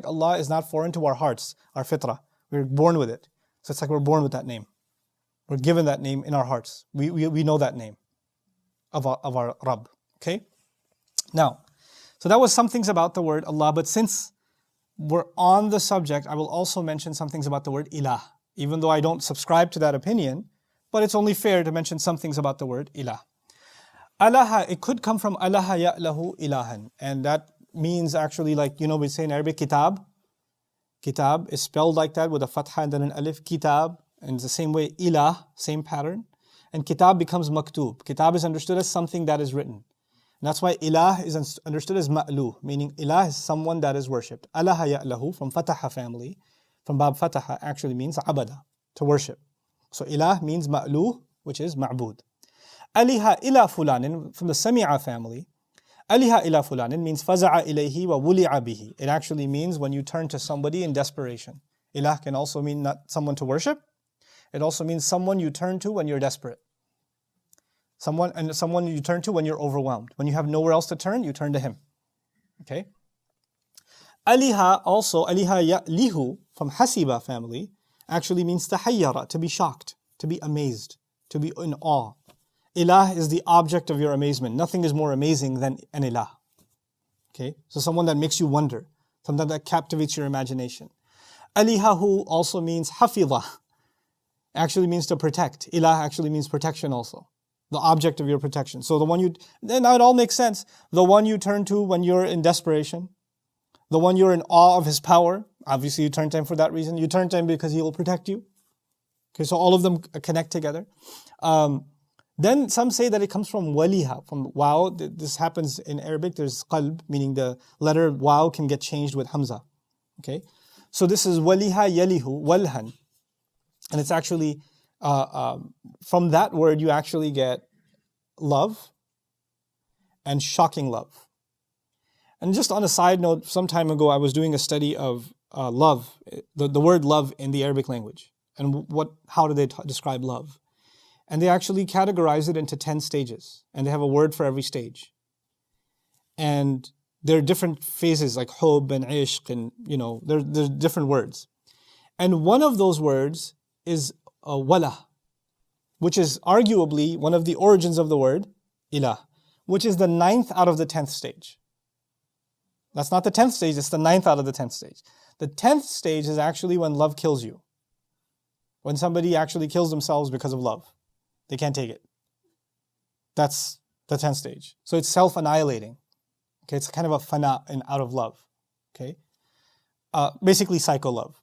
A: Allah is not foreign to our hearts, our fitrah. We're born with it. So it's like we're born with that name. We're given that name in our hearts. We know that name of our Rabb. Okay? Now, so that was some things about the word Allah, but since we're on the subject, I will also mention some things about the word ilah. Even though I don't subscribe to that opinion, but it's only fair to mention some things about the word ilah. Alaha, it could come from alaha ya'lahu ilahan, and that means actually like, we say in Arabic, kitab. Kitab is spelled like that with a fatha and then an alif, kitab. And the same way, ilah, same pattern. And kitab becomes maktub. Kitab is understood as something that is written. And that's why ilah is understood as ma'luh, meaning ilah is someone that is worshipped. Alaha ya'lahu, from fataha family, from bab fataha, actually means abada, to worship. So ilah means ma'luh, which is ma'bud. Aliha ila fulanin, from the sami'a family. Aliha ila fulan, it means faza'a ilayhi wa wuli'a bihi. It actually means when you turn to somebody in desperation. Ilah can also mean not someone to worship. It also means someone you turn to when you're desperate. Someone you turn to when you're overwhelmed. When you have nowhere else to turn, you turn to him. Okay? Aliha also, aliha lihu from hasiba family actually means tahayyara, to be shocked, to be amazed, to be in awe. Ilah is the object of your amazement. Nothing is more amazing than an ilah. Okay? So someone that makes you wonder, something that captivates your imagination. Alihahu also means hafidha. Actually means to protect. Ilah actually means protection also. The object of your protection. So the one then now it all makes sense. The one you turn to when you're in desperation. The one you're in awe of his power. Obviously you turn to him for that reason. You turn to him because he will protect you. Okay, so all of them connect together. Then some say that it comes from waliha, from wow. This happens in Arabic. There's qalb, meaning the letter wow can get changed with hamza. Okay, so this is waliha yalihu, walhan. And it's actually, from that word you actually get love and shocking love. And just on a side note, some time ago I was doing a study of love, the word love in the Arabic language. And how do they describe love? And they actually categorize it into 10 stages. And they have a word for every stage. And there are different phases like hub and ishq and, there's different words. And one of those words is wala, which is arguably one of the origins of the word ilah, which is the 9th out of the 10th stage. That's not the 10th stage, it's the 9th out of the 10th stage. The 10th stage is actually when love kills you. When somebody actually kills themselves because of love. They can't take it. That's the 10th stage. So it's self-annihilating. Okay, it's kind of a fana and out of love. Okay, basically psycho love.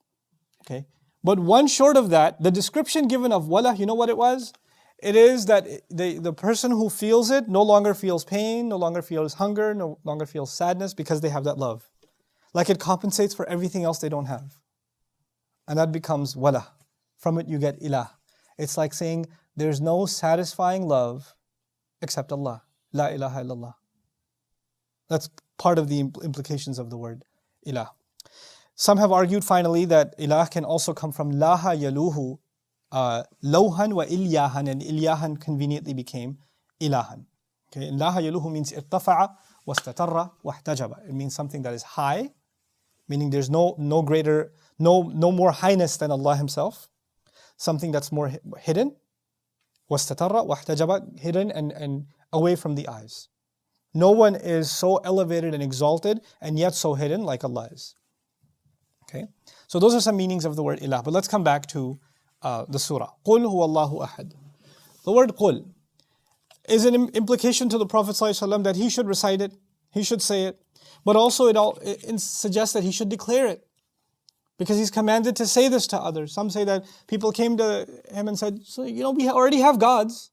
A: Okay, but one short of that, the description given of wala, you know what it was? It is that the person who feels it no longer feels pain, no longer feels hunger, no longer feels sadness because they have that love. Like it compensates for everything else they don't have. And that becomes wala. From it you get ilah. It's like saying there's no satisfying love except Allah. La ilaha illallah. That's part of the implications of the word ilah. Some have argued finally that ilah can also come from laha yaluhu, lawhan wa ilyahan, and ilyahan conveniently became ilahan. Okay, and laha yaluhu means irtafa'a wastatarra wahtajaba. It means something that is high, meaning there's no more highness than Allah Himself. Something that's more hidden, wastatarra wahtajaba, hidden and away from the eyes. No one is so elevated and exalted and yet so hidden like Allah is. Okay, so those are some meanings of the word ilah. But let's come back to the surah. Qul huwa Allahu ahad. The word qul is an implication to the Prophet ﷺ that he should recite it, he should say it, but also it suggests that he should declare it. Because he's commanded to say this to others. Some say that people came to him and said, so, we already have gods.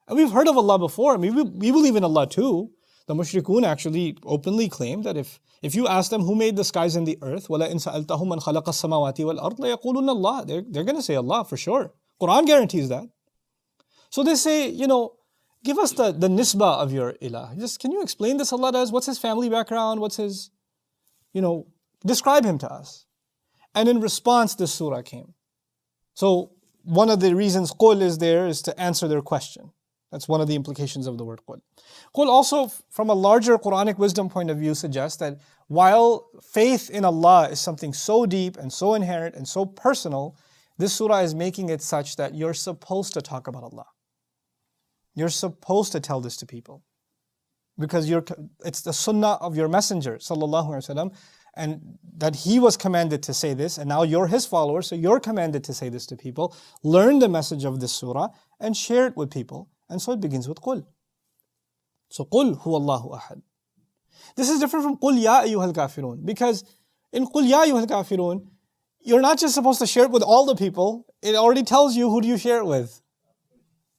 A: And we've heard of Allah before. I mean, we believe in Allah too. The mushrikun actually openly claim that if you ask them who made the skies and the earth, وَلَئِن سَأَلْتَهُمْ مَنْ خَلَقَ السَّمَاوَاتِ وَالْأَرْضِ لَيَقُولُنَّ اللَّهِ. They're going to say Allah for sure. Quran guarantees that. So they say, give us the nisbah of your ilah. Can you explain this Allah does? What's his family background? What's his, describe him to us. And in response, this surah came. So one of the reasons qul is there is to answer their question. That's one of the implications of the word qul. Qul also, from a larger Quranic wisdom point of view, suggests that while faith in Allah is something so deep and so inherent and so personal, this surah is making it such that you're supposed to talk about Allah. You're supposed to tell this to people. Because it's the sunnah of your messenger, sallallahu alaihi wasallam, and that he was commanded to say this, and now you're his follower, so you're commanded to say this to people. Learn the message of this surah and share it with people. And so it begins with qul. So qul huwa Allahu ahad. This is different from qul ya ayyuhal kafirun, because in qul ya ayyuhal kafirun, you're not just supposed to share it with all the people, it already tells you who do you share it with.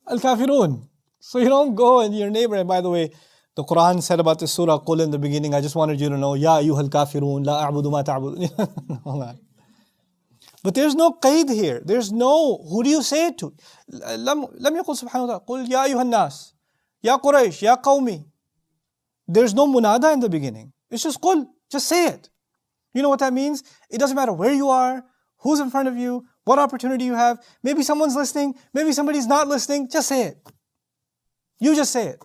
A: Al-kafirun. So you don't go and your neighbor, and by the way, the Quran said about the surah Qul in the beginning, I just wanted you to know, Ya ayyuhal kafirun, la a'budu ma ta'budun. But there's no qaid here. There's no, who do you say it to? Lam yaqul subhanahu wa ta'ala, Qul ya ayyuhan nas, ya Quraysh, ya qawmi. There's no munada in the beginning. It's just qul. Just say it. You know what that means? It doesn't matter where you are, who's in front of you, what opportunity you have. Maybe someone's listening, maybe somebody's not listening. Just say it. You just say it.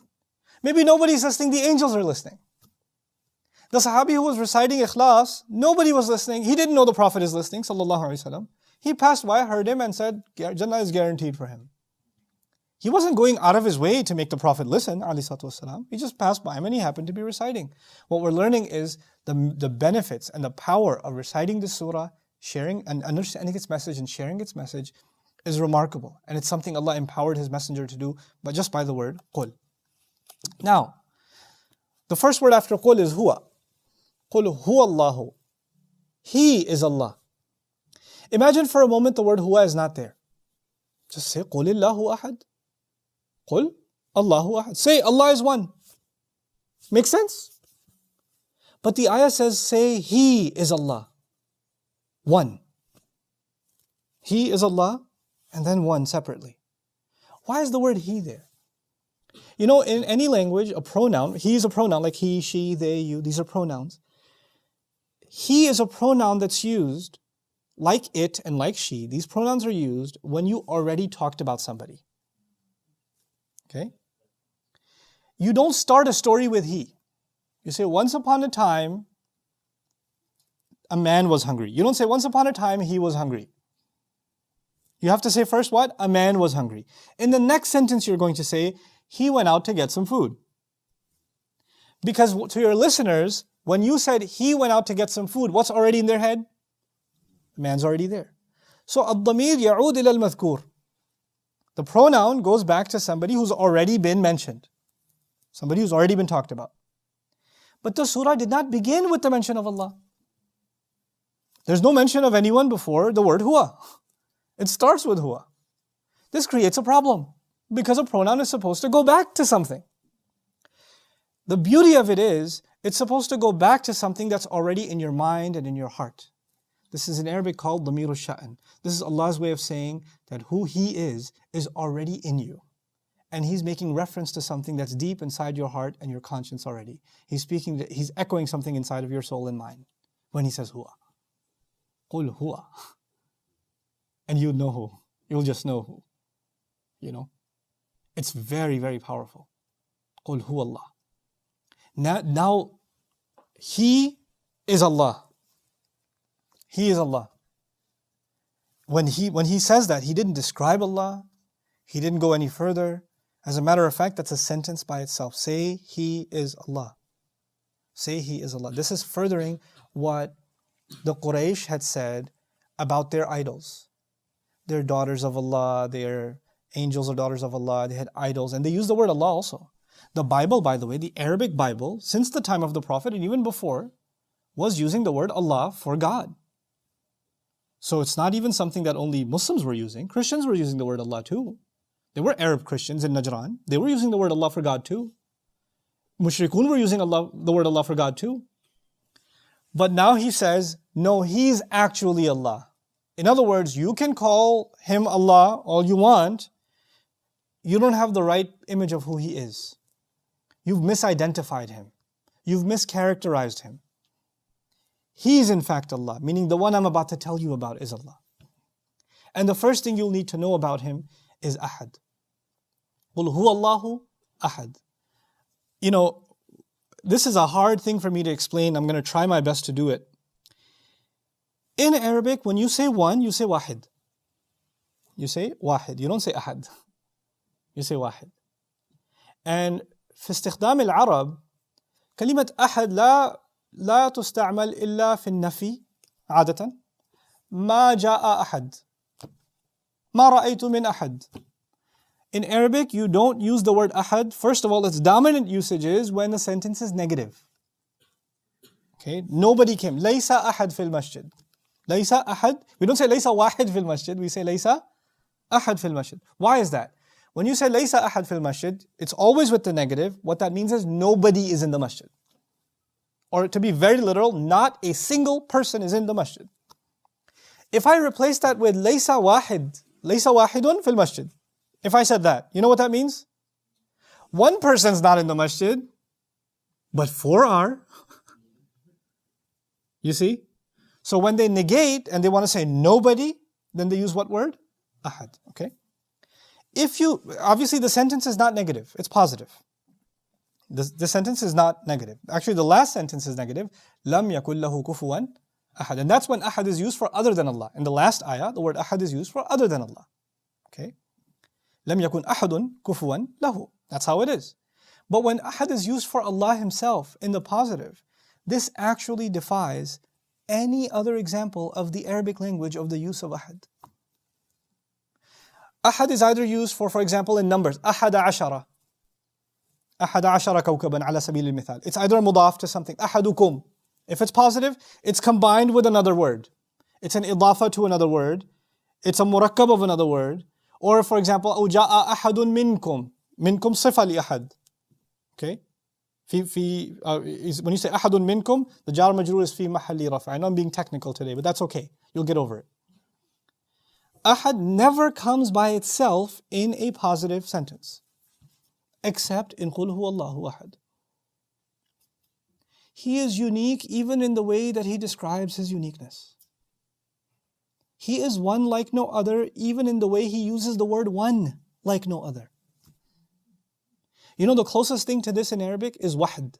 A: Maybe nobody's listening, the angels are listening. The Sahabi who was reciting Ikhlas, nobody was listening. He didn't know the Prophet is listening, sallallahu alaihi wasallam. He passed by, heard him and said, Jannah is guaranteed for him. He wasn't going out of his way to make the Prophet listen, alayhi salatu wasalam. He just passed by him and he happened to be reciting. What we're learning is the benefits and the power of reciting the surah, sharing and understanding its message and sharing its message is remarkable. And it's something Allah empowered His Messenger to do, but just by the word qul. Now, the first word after qul is huwa. Qul huwa Allahu. He is Allah. Imagine for a moment the word huwa is not there. Just say qul Allahu ahad. Qul Allahu ahad. Say Allah is one. Makes sense? But the ayah says, say He is Allah. One. He is Allah and then one separately. Why is the word He there? You know, in any language, a pronoun, He is a pronoun like he, she, they, you, these are pronouns. He is a pronoun that's used like it and like she. These pronouns are used when you already talked about somebody. Okay? You don't start a story with he. You say, once upon a time, a man was hungry. You don't say, once upon a time, he was hungry. You have to say first what? A man was hungry. In the next sentence, you're going to say, he went out to get some food. Because to your listeners, when you said he went out to get some food, what's already in their head? The man's already there. So, الضمير يعود إلى المذكور. The pronoun goes back to somebody who's already been mentioned. Somebody who's already been talked about. But the surah did not begin with the mention of Allah. There's no mention of anyone before the word huwa. It starts with huwa. This creates a problem because a pronoun is supposed to go back to something. The beauty of it is, it's supposed to go back to something that's already in your mind and in your heart. This is in Arabic called Damiru Sha'an. This is Allah's way of saying that who He is already in you. And He's making reference to something that's deep inside your heart and your conscience already. He's echoing something inside of your soul and mind when He says Huwa. Qul Huwa. And you'll know who. You'll just know who. You know? It's very, very powerful. Qul Huwa Allah. Now, He is Allah. He is Allah. When he says that, He didn't describe Allah. He didn't go any further. As a matter of fact, that's a sentence by itself. Say He is Allah. Say He is Allah. This is furthering what the Quraysh had said about their idols. They're daughters of Allah, they're angels or daughters of Allah, they had idols, and they used the word Allah also. The Bible, by the way, the Arabic Bible, since the time of the Prophet and even before, was using the word Allah for God. So it's not even something that only Muslims were using. Christians were using the word Allah too. There were Arab Christians in Najran. They were using the word Allah for God too. Mushrikun were using the word Allah for God too. But now He says, no, He's actually Allah. In other words, you can call Him Allah all you want. You don't have the right image of who He is. You've misidentified Him. You've mischaracterized Him. He's in fact Allah, meaning the one I'm about to tell you about is Allah. And the first thing you'll need to know about Him is Ahad. Qul huwa Allahu Ahad. You know, this is a hard thing for me to explain. I'm going to try my best to do it. In Arabic, when you say one, you say wahid. You say wahid. You don't say ahad. You say wahid. And في استخدام العرب كلمة أحد لا تستعمل إلا في النفي عادة. ما جاء أحد. ما رأيت من أحد. In Arabic, you don't use the word ahad. First of all, its dominant usage is when the sentence is negative. Okay, nobody came. ليس أحد في المسجد. ليس أحد. We don't say ليس واحد في المسجد. We say ليس أحد في المسجد. Why is that? When you say ليس أحد في المسجد, it's always with the negative. What that means is nobody is in the masjid. Or to be very literal, not a single person is in the masjid. If I replace that with ليس واحد, ليس واحد في المسجد. If I said that, you know what that means? One person's not in the masjid, but 4 are. You see? So when they negate and they want to say nobody, then they use what word? Ahad. Okay? Obviously the sentence is not negative, it's positive. The sentence is not negative. Actually, the last sentence is negative. Lam yakul lahu kufuwan ahad. And that's when ahad is used for other than Allah. In the last ayah, the word ahad is used for other than Allah. Okay? Lam yakun ahadun kufuwan lahu. That's how it is. But when ahad is used for Allah Himself in the positive, this actually defies any other example of the Arabic language of the use of ahad. Ahad is either used for example, in numbers. Ahada ashara. Ahada ashara kawkaban ala sabil al-mithal. It's either a mudaf to something. Ahadukum. If it's positive, it's combined with another word. It's an idafa to another word. It's a murakkab of another word. Or for example, أو جاء أحد منكم. Minkum صفة لأحد. Okay? When you say أحد منكم, the jar majrur is في محل رفع. I know I'm being technical today, but that's okay. You'll get over it. Ahad never comes by itself in a positive sentence, except in قُلْ هُوَ اللَّهُ أَحَدٌ. He is unique even in the way that He describes His uniqueness. He is one like no other, even in the way He uses the word one like no other. You know, the closest thing to this in Arabic is wahd.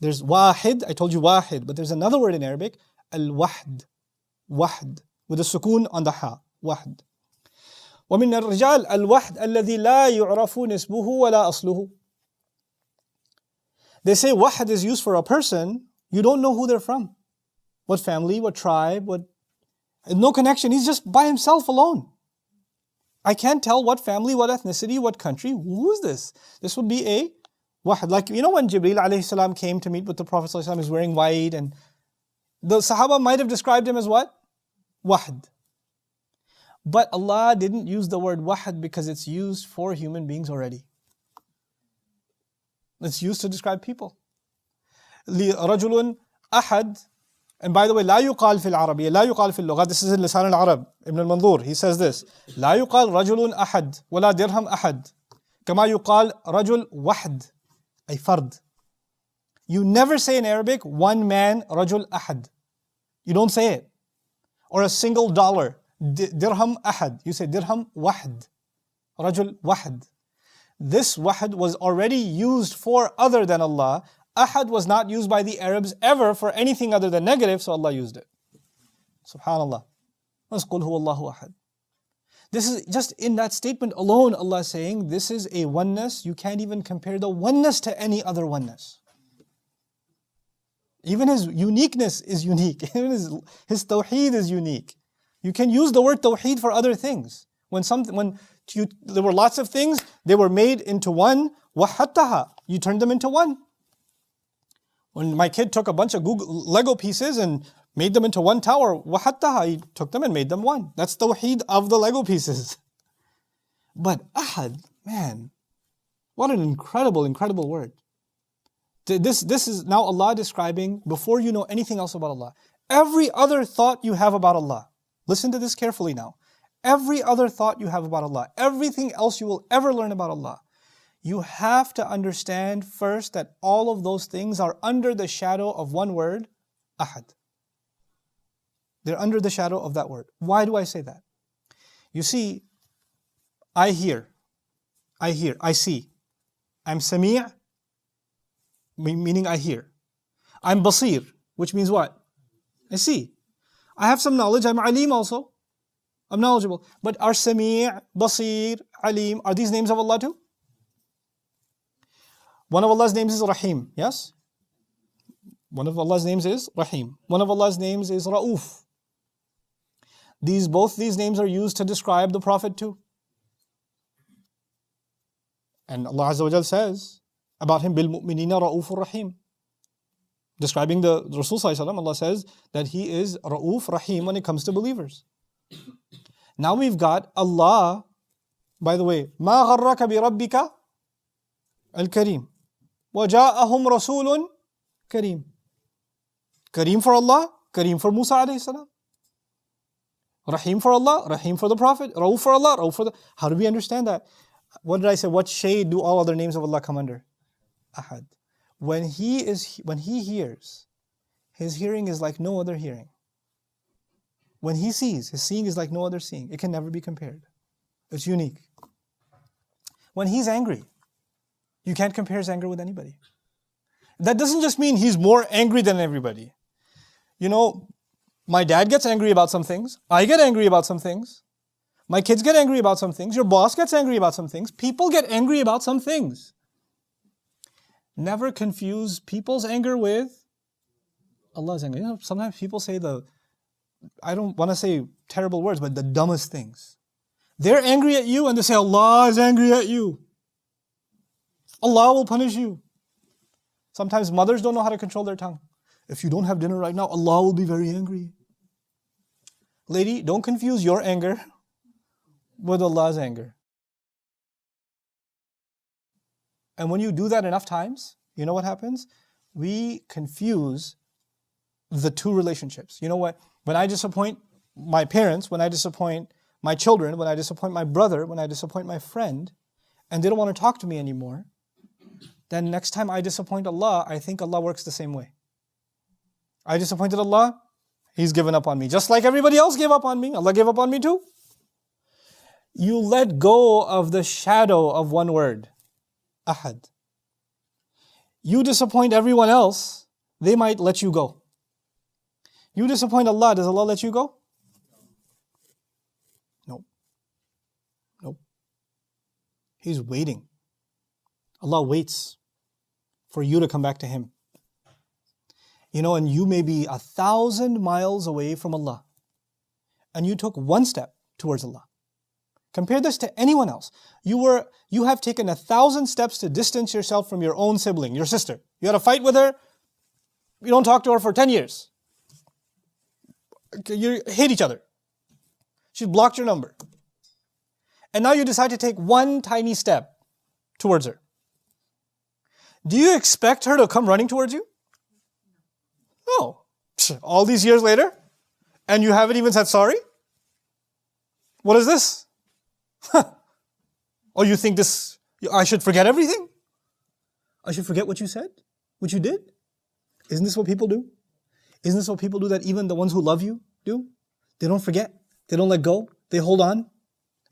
A: There's wahid, I told you wahid, but there's another word in Arabic, al-wahd, wahd, with a sukoon on the ha, wahd. ومن الرجال الوحد الذي لا يعرف نسبه ولا أصله. They say wahd is used for a person, you don't know who they're from. What family, what tribe, no connection, he's just by himself alone. I can't tell what family, what ethnicity, what country, who is this? This would be a wahd. Like, you know when Jibreel alayhi salam came to meet with the Prophet sallallahu alaihi wasallam, he's wearing white, and the Sahaba might have described him as what? Wahd. But Allah didn't use the word wahd because it's used for human beings already. It's used to describe people. رَجُلٌ أَحَدٌ. And by the way, لا يقال في العربية, لا يقال في اللغة. This is in لسان العرب. Ibn al-Manzur, he says this. لا يقال رجل أحد ولا درهم أحد كما يقال رجل وحد أي فرد. You never say in Arabic, one man, رجل أحد. You don't say it. Or a single dollar, dirham ahad. You say dirham wahd, rajul wahd. This wahd was already used for other than Allah. Ahad was not used by the Arabs ever for anything other than negative, so Allah used it. Subhanallah. قُلْ هُوَ اللَّهُ أَحَدٌ. This is just in that statement alone, Allah is saying, this is a oneness, you can't even compare the oneness to any other oneness. Even His uniqueness is unique. Even His Tawhid is unique. You can use the word Tawhid for other things. There were lots of things, they were made into one. وَحَدْتَهَا. You turned them into one. When my kid took a bunch of Lego pieces and made them into one tower, وَحَدْتَهَا. He took them and made them one. That's Tawhid of the Lego pieces. But Ahad, man, what an incredible, incredible word. This is now Allah describing, before you know anything else about Allah, every other thought you have about Allah. Listen to this carefully now. Every other thought you have about Allah, everything else you will ever learn about Allah, you have to understand first that all of those things are under the shadow of one word, Ahad. They're under the shadow of that word. Why do I say that? You see, I hear, I see. I'm Sami', meaning I hear. I'm Basir, which means what? I see. I have some knowledge, I'm Alim also. I'm knowledgeable. But are Sami', Basir, Alim, are these names of Allah too? One of Allah's names is Rahim, yes? One of Allah's names is Rahim. One of Allah's names is Ra'uf. Both these names are used to describe the Prophet too. And Allah Azza wa Jal says about him, Bil mu'minina Ra'ufur Rahim. Describing the Rasul Sallallahu Alaihi Wasallam, Allah says that he is Ra'uf Rahim when it comes to believers. Now we've got Allah, by the way, مَا غَرَّكَ بِرَبِّكَ الْكَرِيمِ وَجَاءَهُمْ رَسُولٌ كَرِيمٌ. Kareem for Allah, Kareem for Musa alayhi salam. Rahim for Allah, Rahim for the Prophet, Ra'uf for Allah, Ra'uf for the... How do we understand that? What did I say? What shade do all other names of Allah come under? Ahad. When he hears, his hearing is like no other hearing. When he sees, his seeing is like no other seeing. It can never be compared. It's unique. When he's angry, you can't compare his anger with anybody. That doesn't just mean he's more angry than everybody. You know, my dad gets angry about some things. I get angry about some things. My kids get angry about some things. Your boss gets angry about some things. People get angry about some things. Never confuse people's anger with Allah's anger. You know, sometimes people say I don't want to say terrible words, but the dumbest things. They're angry at you and they say Allah is angry at you. Allah will punish you. Sometimes mothers don't know how to control their tongue. If you don't have dinner right now, Allah will be very angry. Lady, don't confuse your anger with Allah's anger. And when you do that enough times, you know what happens? We confuse the two relationships. You know what? When I disappoint my parents, when I disappoint my children, when I disappoint my brother, when I disappoint my friend, and they don't want to talk to me anymore, then next time I disappoint Allah, I think Allah works the same way. I disappointed Allah, He's given up on me. Just like everybody else gave up on me, Allah gave up on me too. You let go of the shadow of one word, Ahad. You disappoint everyone else, they might let you go. You disappoint Allah, does Allah let you go? No. Nope. He's waiting. Allah waits for you to come back to Him. You know, and you may be 1,000 miles away from Allah, and you took one step towards Allah. Compare this to anyone else. You have taken 1,000 steps to distance yourself from your own sibling, your sister. You had a fight with her, you don't talk to her for 10 years. You hate each other. She's blocked your number. And now you decide to take one tiny step towards her. Do you expect her to come running towards you? No. All these years later, and you haven't even said sorry? What is this? Or you think I should forget everything? I should forget what you said? What you did? Isn't this what people do? Isn't this what people do that even the ones who love you do? They don't forget. They don't let go. They hold on.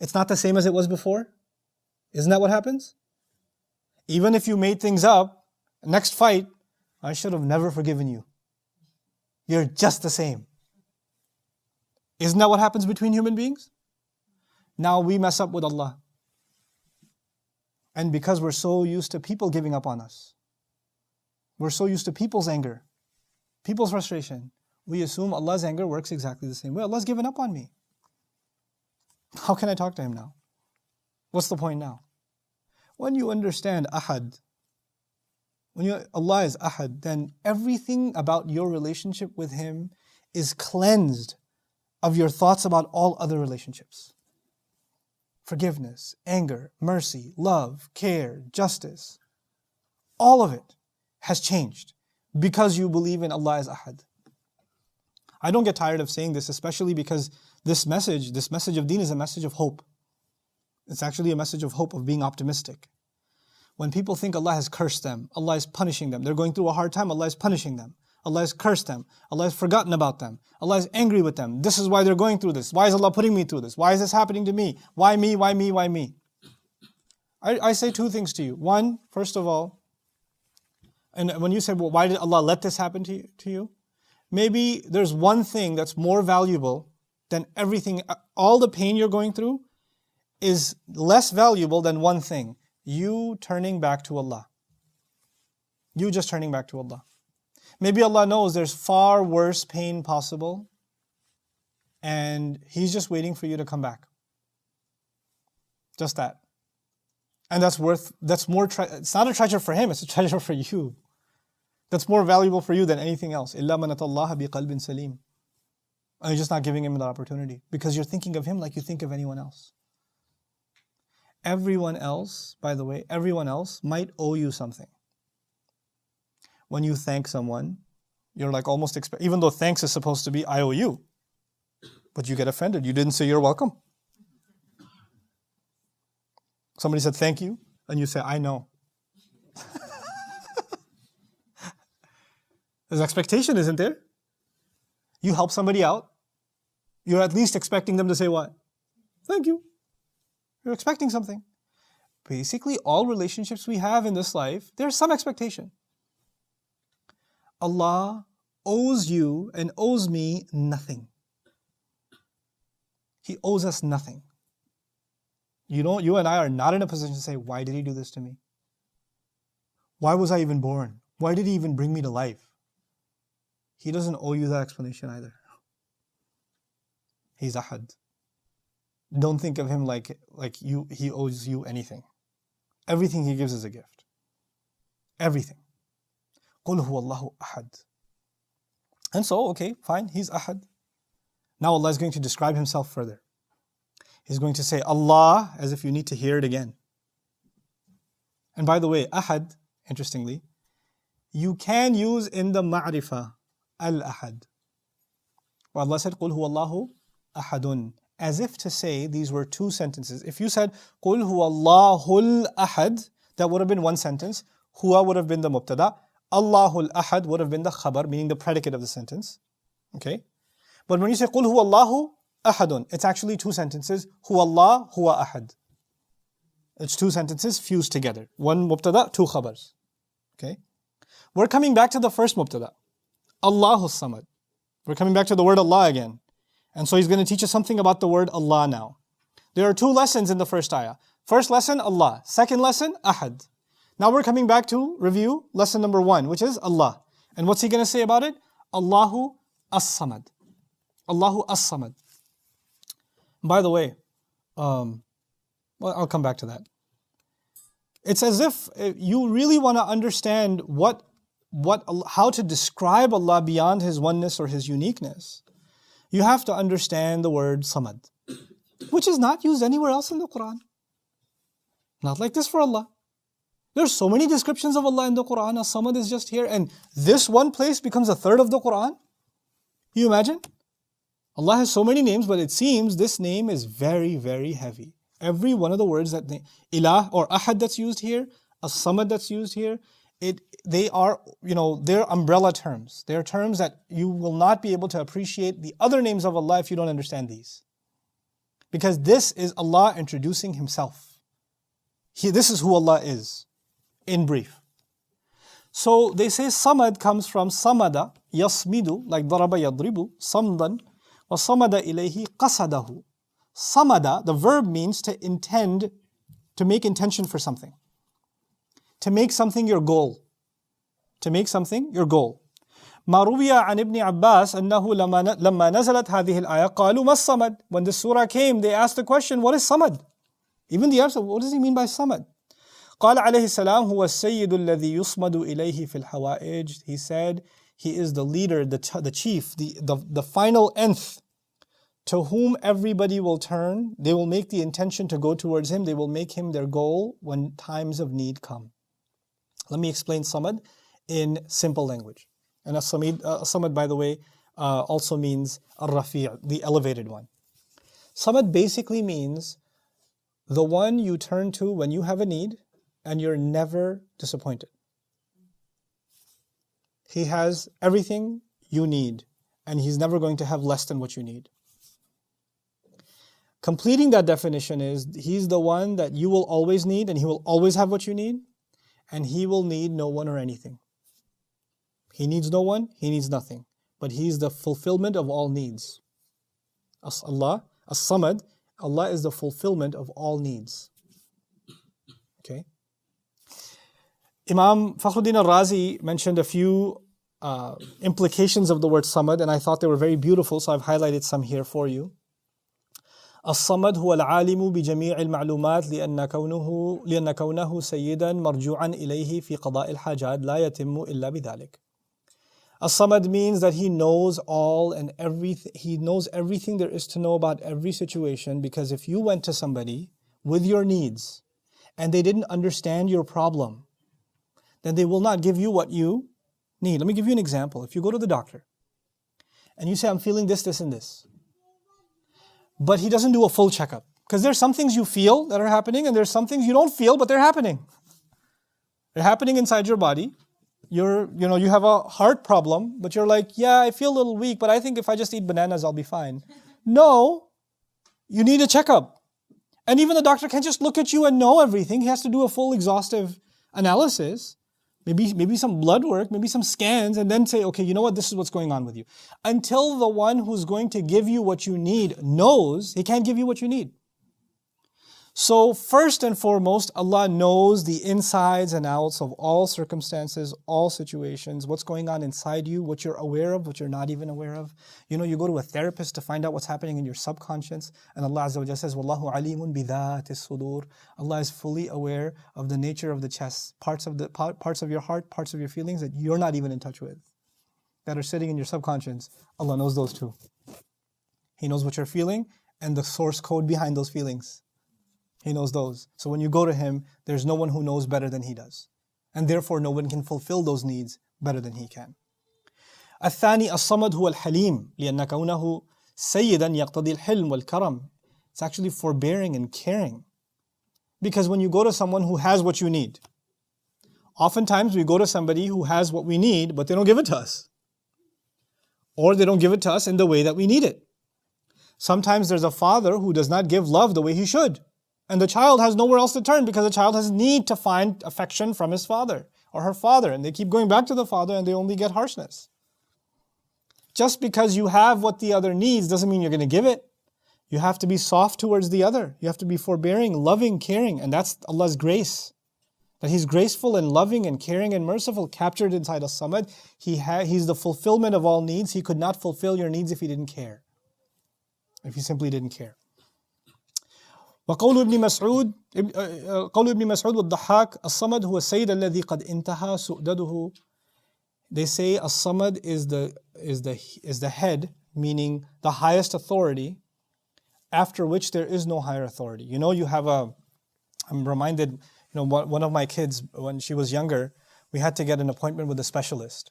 A: It's not the same as it was before. Isn't that what happens? Even if you made things up, next fight, I should have never forgiven you. You're just the same. Isn't that what happens between human beings? Now we mess up with Allah. And because we're so used to people giving up on us, we're so used to people's anger, people's frustration, we assume Allah's anger works exactly the same way. Allah's given up on me. How can I talk to Him now? What's the point now? When you understand Ahad, Allah is Ahad, then everything about your relationship with Him is cleansed of your thoughts about all other relationships. Forgiveness, anger, mercy, love, care, justice, all of it has changed because you believe in Allah as Ahad. I don't get tired of saying this, especially because this message of Deen is a message of hope. It's actually a message of hope, of being optimistic. When people think Allah has cursed them, Allah is punishing them, they're going through a hard time, Allah is punishing them. Allah has cursed them, Allah has forgotten about them, Allah is angry with them. This is why they're going through this. Why is Allah putting me through this? Why is this happening to me? Why me? Why me? Why me? I say two things to you. One, first of all, and when you say, well, why did Allah let this happen to you? Maybe there's one thing that's more valuable than everything. All the pain you're going through is less valuable than one thing. You turning back to Allah. You just turning back to Allah. Maybe Allah knows there's far worse pain possible, and He's just waiting for you to come back. Just that. And it's not a treasure for Him, it's a treasure for you. That's more valuable for you than anything else. إِلَّا مَنَ اللَّهَ بِقَلْبٍ سَلِيمٍ. And you're just not giving Him that opportunity because you're thinking of Him like you think of anyone else. Everyone else, by the way, everyone else might owe you something. When you thank someone, you're like almost even though thanks is supposed to be, I owe you. But you get offended. You didn't say you're welcome. Somebody said thank you, and you say, I know. There's expectation, isn't there? You help somebody out, you're at least expecting them to say what? Thank you. You're expecting something. Basically, all relationships we have in this life, there's some expectation. Allah owes you and owes me nothing. He owes us nothing. You and I are not in a position to say, why did He do this to me? Why was I even born? Why did He even bring me to life? He doesn't owe you that explanation either. He's Ahad. Don't think of Him like He owes you anything. Everything He gives is a gift. Everything. قُلْ هُوَ اللَّهُ أَحَدٌ. And so, okay, fine, He's Ahad. Now Allah is going to describe Himself further. He's going to say Allah, as if you need to hear it again. And by the way, Ahad, interestingly, you can use in the ma'rifah, Al-Ahad. Well, Allah said, قُلْ هُوَ اللَّهُ أَحَدٌ, as if to say these were two sentences. If you said, قُلْ هُوَ اللَّهُ الْأَحَدُ, that would have been one sentence. Huwa would have been the mubtada. Allahul Ahad would have been the khabar, meaning the predicate of the sentence. Okay? But when you say, قُلْ هُوَ اللَّهُ أَحَدٌ, it's actually two sentences. Huwa Allah, Huwa Ahad. It's two sentences fused together. One mubtada, two khabars. Okay? We're coming back to the first mubtada. Allahus Samad. We're coming back to the word Allah again. And so He's going to teach us something about the word Allah now. There are two lessons in the first ayah. First lesson, Allah. Second lesson, Ahad. Now we're coming back to review lesson number 1, which is Allah. And what's He going to say about it? Allahu Samad. Allahu Samad. By the way, well, I'll come back to that. It's as if you really want to understand how to describe Allah beyond His oneness or His uniqueness. You have to understand the word Samad, which is not used anywhere else in the Quran. Not like this for Allah. There's so many descriptions of Allah in the Quran. As-Samad is just here, and this one place becomes a third of the Quran. You imagine? Allah has so many names, but it seems this name is very, very heavy. Every one of the words that Ilah or Ahad that's used here, As-Samad that's used here, they are, they're umbrella terms. They're terms that you will not be able to appreciate the other names of Allah if you don't understand these. Because this is Allah introducing Himself. This is who Allah is, in brief. So they say Samad comes from Samada, Yasmidu, like Daraba Yadribu, Samdan, wa Samada ilayhi qasadahu. Samada, the verb means to intend, to make intention for something. To make something your goal. To make something your goal. ما روي عن ابن عباس أنه لما نزلت هذه الآية قالوا ما الصمد. When the surah came, they asked the question, what is Samad? Even the Arabs said, what does he mean by Samad? قال عليه السلام هو السيد الذي يصمد إليه في الحوائج. He said, he is the leader, the chief, the final nth, to whom everybody will turn. They will make the intention to go towards Him. They will make Him their goal when times of need come. Let me explain Samad in simple language. And Samad, by the way, also means Ar-Rafi', the elevated one. Samad basically means the one you turn to when you have a need and you're never disappointed. He has everything you need and He's never going to have less than what you need. Completing that definition is He's the one that you will always need and He will always have what you need, and He will need no one or anything. He needs no one, He needs nothing. But He's the fulfillment of all needs. Allah, As-Samad, Allah is the fulfillment of all needs. Okay? Imam Fakhruddin al-Razi mentioned a few implications of the word Samad, and I thought they were very beautiful, so I've highlighted some here for you. الصمد هو العالم بجميع المعلومات لأن كونه سيدا مرجوعا إليه في قضاء الحاجات لا يتم إلا بذلك. As-Samad means that He knows all and everything. He knows everything there is to know about every situation, because if you went to somebody with your needs and they didn't understand your problem, then they will not give you what you need. Let me give you an example. If you go to the doctor and you say, I'm feeling this, this, and this, but he doesn't do a full checkup, because there's some things you feel that are happening and there's some things you don't feel but they're happening. They're happening inside your body. You have a heart problem, but you're like, yeah, I feel a little weak, but I think if I just eat bananas, I'll be fine. No, you need a checkup. And even the doctor can't just look at you and know everything. He has to do a full exhaustive analysis. Maybe some blood work, maybe some scans, and then say, okay, you know what, this is what's going on with you. Until the one who's going to give you what you need knows, he can't give you what you need. So first and foremost, Allah knows the insides and outs of all circumstances, all situations, what's going on inside you, what you're aware of, what you're not even aware of. You go to a therapist to find out what's happening in your subconscious, and Allah Azza wa Jalla says, Wallahu alimun bidhatis sudur. Allah is fully aware of the nature of the chest, parts of your heart, parts of your feelings that you're not even in touch with, that are sitting in your subconscious. Allah knows those too. He knows what you're feeling and the source code behind those feelings. He knows those. So when you go to Him, there's no one who knows better than He does. And therefore no one can fulfill those needs better than He can. الثاني الصمد هو الحليم لأن كونه سيدا يقتضي الحلم والكرم. It's actually forbearing and caring. Because when you go to someone who has what you need, oftentimes we go to somebody who has what we need, but they don't give it to us. Or they don't give it to us in the way that we need it. Sometimes there's a father who does not give love the way he should. And the child has nowhere else to turn because the child has need to find affection from his father or her father. And they keep going back to the father and they only get harshness. Just because you have what the other needs doesn't mean you're going to give it. You have to be soft towards the other. You have to be forbearing, loving, caring. And that's Allah's grace. That He's graceful and loving and caring and merciful, captured inside As-Samad. He's the fulfillment of all needs. He could not fulfill your needs if He didn't care. If He simply didn't care. وقول ابن مسعود قول ابن مسعود والضحاك الصمد هو السيد الذي قد انتهى سؤدده. They say As-Samad is the head, meaning the highest authority, after which there is no higher authority. I'm reminded, one of my kids, when she was younger, we had to get an appointment with a specialist,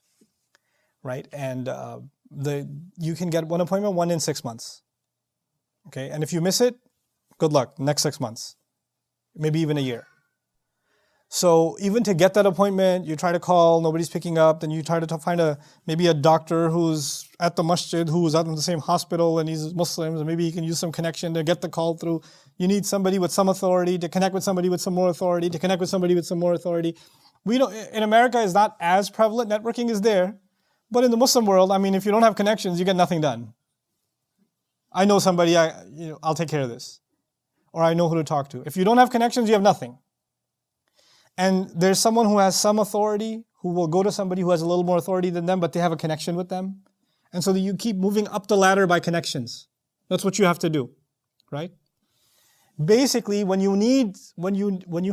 A: right? And you can get one appointment, one in 6 months. Okay, and if you miss it, good luck, next 6 months, maybe even a year. So even to get that appointment, you try to call, nobody's picking up, then you try to find maybe a doctor who's at the masjid, who's at the same hospital and he's Muslim, and maybe he can use some connection to get the call through. You need somebody with some authority to connect with somebody with some more authority, to connect with somebody with some more authority. In America, it's not as prevalent, networking is there, but in the Muslim world, if you don't have connections, you get nothing done. I know somebody, I'll take care of this. Or I know who to talk to. If you don't have connections, you have nothing. And there's someone who has some authority, who will go to somebody who has a little more authority than them, but they have a connection with them. And so that you keep moving up the ladder by connections. That's what you have to do, right? Basically, when you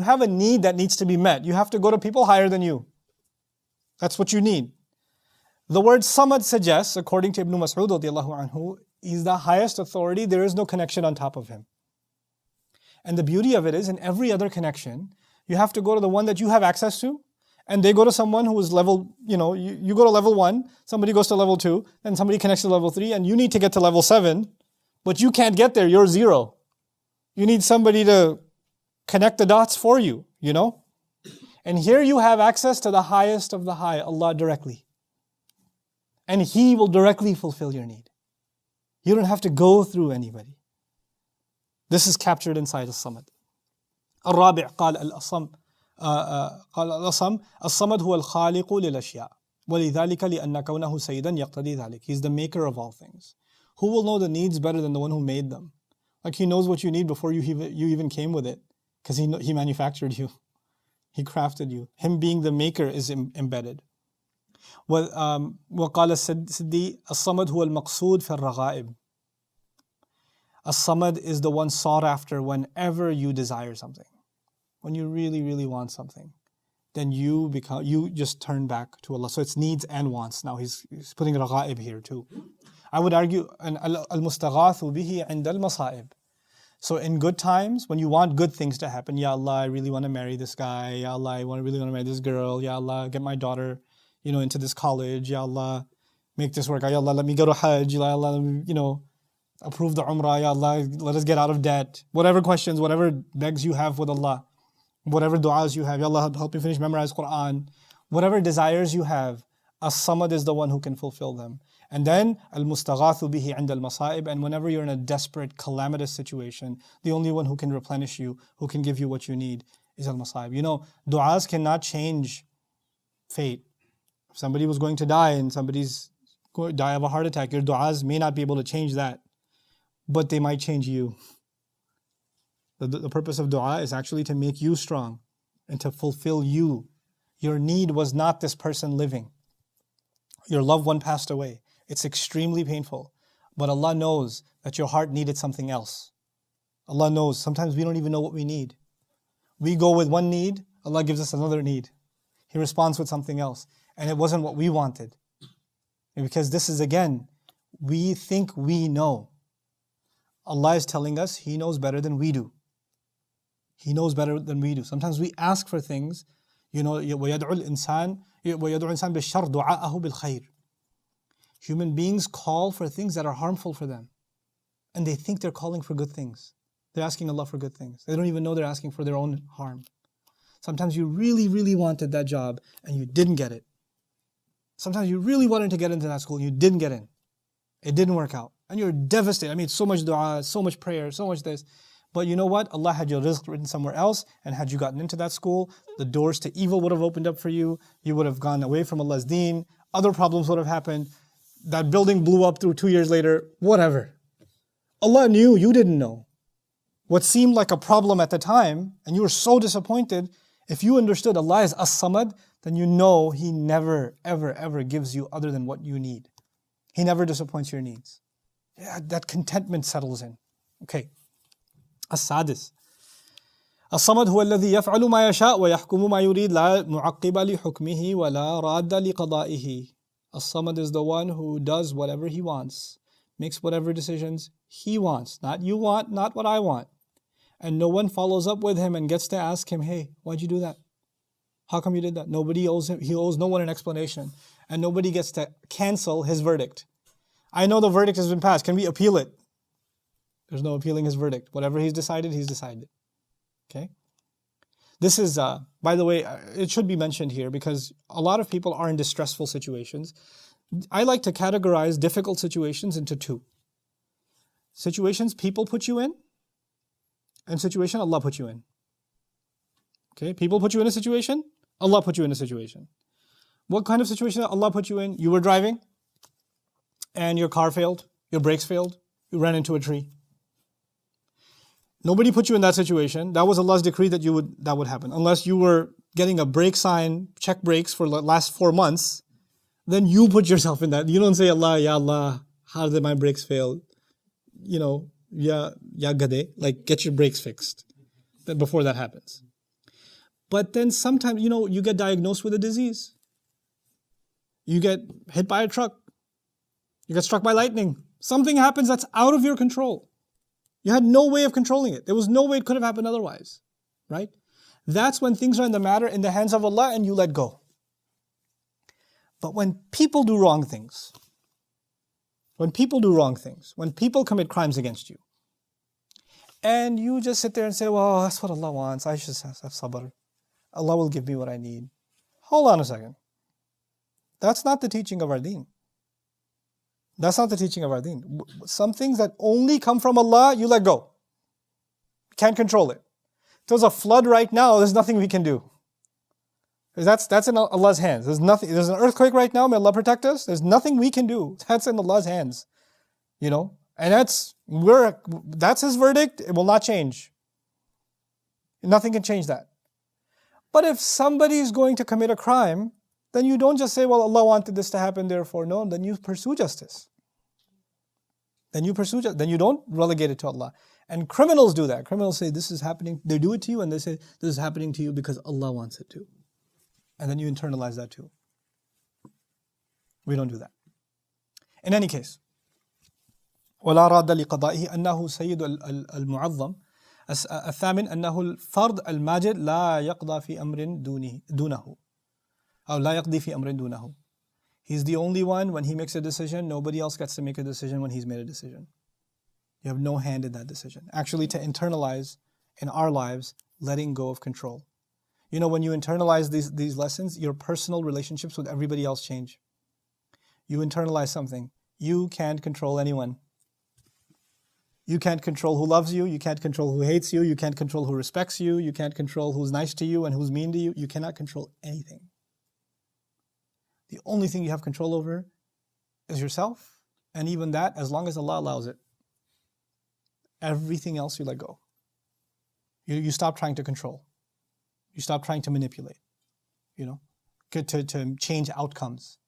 A: have a need that needs to be met, you have to go to people higher than you. That's what you need. The word Samad suggests, according to Ibn Mas'ud radiyallahu anhu, He's the highest authority, there is no connection on top of Him. And the beauty of it is, in every other connection, you have to go to the one that you have access to, and they go to someone who is level, you go to level 1, somebody goes to level 2, then somebody connects to level 3, and you need to get to level 7, but you can't get there, you're 0. You need somebody to connect the dots for you, And here you have access to the highest of the high, Allah directly. And He will directly fulfill your need. You don't have to go through anybody. This is captured inside As-Samad. الرابع قال الأصم الصمد هو الخالق للأشياء ولذلك لأن كونه سيدا يقتضي ذلك. He's the maker of all things. Who will know the needs better than the one who made them? Like He knows what you need before you even came with it, because He manufactured you. He crafted you. Him being the maker is embedded. وقال السدي الصمد هو المقصود في الرغائب. As-Samad is the one sought after whenever you desire something. When you really, really want something, then you just turn back to Allah. So it's needs and wants. Now he's putting raghaib here too. I would argue al-mustaghathu bihi 'inda al-masa'ib. So in good times, when you want good things to happen, Ya Allah, I really want to marry this guy. Ya Allah, I really want to marry this girl. Ya Allah, get my daughter, into this college. Ya Allah, make this work. Ya Allah, let me go to Hajj. Ya Allah, approve the Umrah. Ya Allah, let us get out of debt. Whatever questions, whatever begs you have with Allah, whatever du'as you have. Ya Allah, help me finish memorize Quran. Whatever desires you have, As-Samad is the one who can fulfill them. And then, Al-Mustaghathu bihi 'inda al-masa'ib, and whenever you're in a desperate, calamitous situation, the only one who can replenish you, who can give you what you need, is al-masa'ib. You know, du'as cannot change fate. If somebody was going to die and somebody's going to die of a heart attack, your du'as may not be able to change that, but they might change you. The purpose of dua is actually to make you strong and to fulfill you. Your need was not this person living. Your loved one passed away. It's extremely painful. But Allah knows that your heart needed something else. Allah knows. Sometimes we don't even know what we need. We go with one need, Allah gives us another need. He responds with something else. And it wasn't what we wanted. And because this is, again, we think we know. Allah is telling us He knows better than we do. He knows better than we do. Sometimes we ask for things, you know, وَيَدْعُ الْإِنسَانِ بِالشَّرْ دُعَاءَهُ بِالْخَيْرِ. Human beings call for things that are harmful for them. And they think they're calling for good things. They're asking Allah for good things. They don't even know they're asking for their own harm. Sometimes you really, really wanted that job and you didn't get it. Sometimes you really wanted to get into that school and you didn't get in. It didn't work out. And you're devastated. I mean, so much dua, so much prayer, so much this. But you know what? Allah had your rizq written somewhere else, and had you gotten into that school, the doors to evil would have opened up for you. You would have gone away from Allah's deen. Other problems would have happened. That building blew up through 2 years later. Whatever. Allah knew, you didn't know. What seemed like a problem at the time, and you were so disappointed, if you understood Allah is As-Samad, then you know He never, ever, ever gives you other than what you need. He never disappoints your needs. Yeah, that contentment settles in. Okay. السادس الصمد هو الذي يفعل ما يشاء ويحكم ما يريد لا معقب لحكمه ولا راد لقضائه. As-Samad is the one who does whatever He wants, makes whatever decisions He wants, not you want, not what I want. And no one follows up with Him and gets to ask Him, hey, why'd you do that? How come you did that? Nobody owes Him, He owes no one an explanation. And nobody gets to cancel His verdict. I know the verdict has been passed, can we appeal it? There's no appealing His verdict. Whatever He's decided, He's decided. Okay? This is, by the way, it should be mentioned here because a lot of people are in distressful situations. I like to categorize difficult situations into two. Situations people put you in, and situation Allah put you in. Okay? People put you in a situation, Allah put you in a situation. What kind of situation did Allah put you in? You were driving, and your car failed, your brakes failed, you ran into a tree. Nobody put you in that situation. That was Allah's decree that that would happen. Unless you were getting a brake sign, check brakes for the last 4 months, then you put yourself in that. You don't say, Allah, Ya Allah, how did my brakes fail? You know, Ya Gade, like get your brakes fixed before that happens. But then sometimes, you know, you get diagnosed with a disease. You get hit by a truck. You get struck by lightning. Something happens that's out of your control. You had no way of controlling it. There was no way it could have happened otherwise, right? That's when things are in the hands of Allah and you let go. But when people do wrong things, when people commit crimes against you, and you just sit there and say, well, that's what Allah wants, I should have sabr. Allah will give me what I need. Hold on a second. That's not the teaching of our deen. That's not the teaching of our deen. Some things that only come from Allah, you let go. You can't control it. If there's a flood right now, there's nothing we can do. That's in Allah's hands. There's an earthquake right now, may Allah protect us. There's nothing we can do. That's in Allah's hands. You know? And that's His verdict, it will not change. Nothing can change that. But if somebody is going to commit a crime, then you don't just say, well, Allah wanted this to happen, therefore, no, then you pursue justice. Then you don't relegate it to Allah. And criminals do that. Criminals say, this is happening, they do it to you, and they say, this is happening to you because Allah wants it to. And then you internalize that too. We don't do that. In any case, وَلَا رَادَّ لِقَضَائِهِ أَنَّهُ سَيِّدُ الْمُعَظَّمِ الثامن أنه الفرد الماجد لا يقضى في أمر دونه أو لا يقضي في أمر دونه. He's the only one, when He makes a decision, nobody else gets to make a decision when He's made a decision. You have no hand in that decision. Actually, to internalize in our lives, letting go of control. You know, when you internalize these lessons, your personal relationships with everybody else change. You internalize something. You can't control anyone. You can't control who loves you. You can't control who hates you. You can't control who respects you. You can't control who's nice to you and who's mean to you. You cannot control anything. The only thing you have control over is yourself. And even that, as long as Allah allows it. Everything else you let go. You stop trying to control. You stop trying to manipulate. You know, to change outcomes.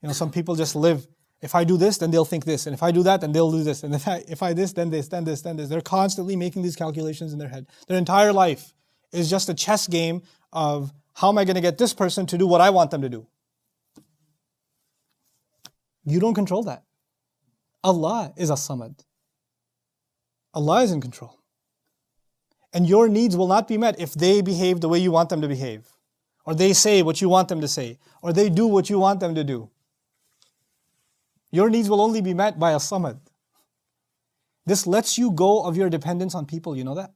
A: You know, some people just live. If I do this, then they'll think this. And if I do that, then they'll do this. And if I this, then this, then this, then this. They're constantly making these calculations in their head. Their entire life is just a chess game of how am I going to get this person to do what I want them to do. You don't control that. Allah is As-Samad. Allah is in control. And your needs will not be met if they behave the way you want them to behave. Or they say what you want them to say. Or they do what you want them to do. Your needs will only be met by As-Samad. This lets you go of your dependence on people, you know that?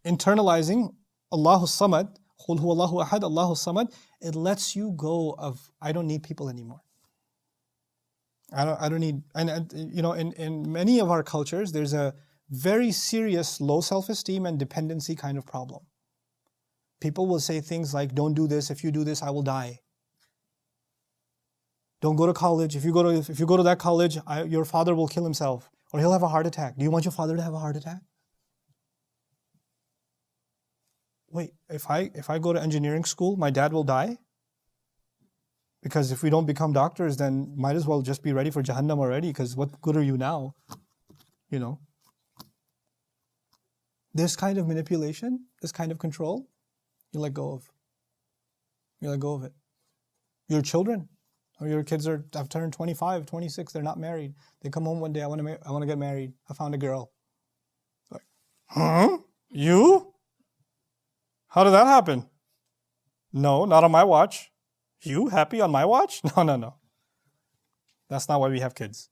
A: Internalizing Allahus Samad, Qul Huwa Allahu Ahad, Allahus Samad, it lets you go of, I don't need people anymore. I don't need, and you know, in many of our cultures, there's a very serious low self-esteem and dependency kind of problem. People will say things like, don't do this, if you do this, I will die. Don't go to college. If you go to that college, your father will kill himself or he'll have a heart attack. Do you want your father to have a heart attack? Wait, if I go to engineering school, my dad will die? Because if we don't become doctors, then might as well just be ready for Jahannam already, because what good are you now? You know. This kind of manipulation, this kind of control, you let go of. You let go of it. Your children. Or your kids have turned 25, 26, they're not married. They come home one day, I want to get married. I found a girl. Like, huh? You? How did that happen? No, not on my watch. You happy on my watch? No. That's not why we have kids.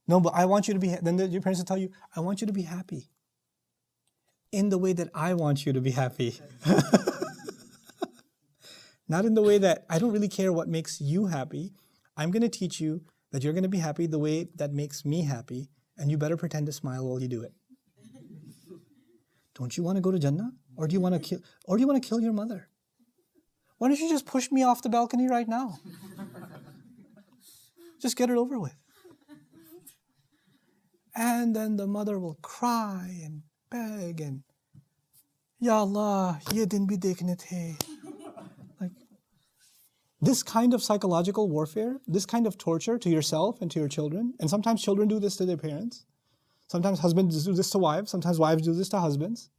A: No, but I want you to be, then your parents will tell you, I want you to be happy. In the way that I want you to be happy. Not in the way that I don't really care what makes you happy. I'm going to teach you that you're going to be happy the way that makes me happy, and you better pretend to smile while you do it. Don't you want to go to Jannah? Or do you want to kill your mother? Why don't you just push me off the balcony right now? Just get it over with. And then the mother will cry and beg and Ya Allah, ye din bhi dekhne the. Like, this kind of psychological warfare, this kind of torture to yourself and to your children, and sometimes children do this to their parents, sometimes husbands do this to wives, sometimes wives do this to husbands.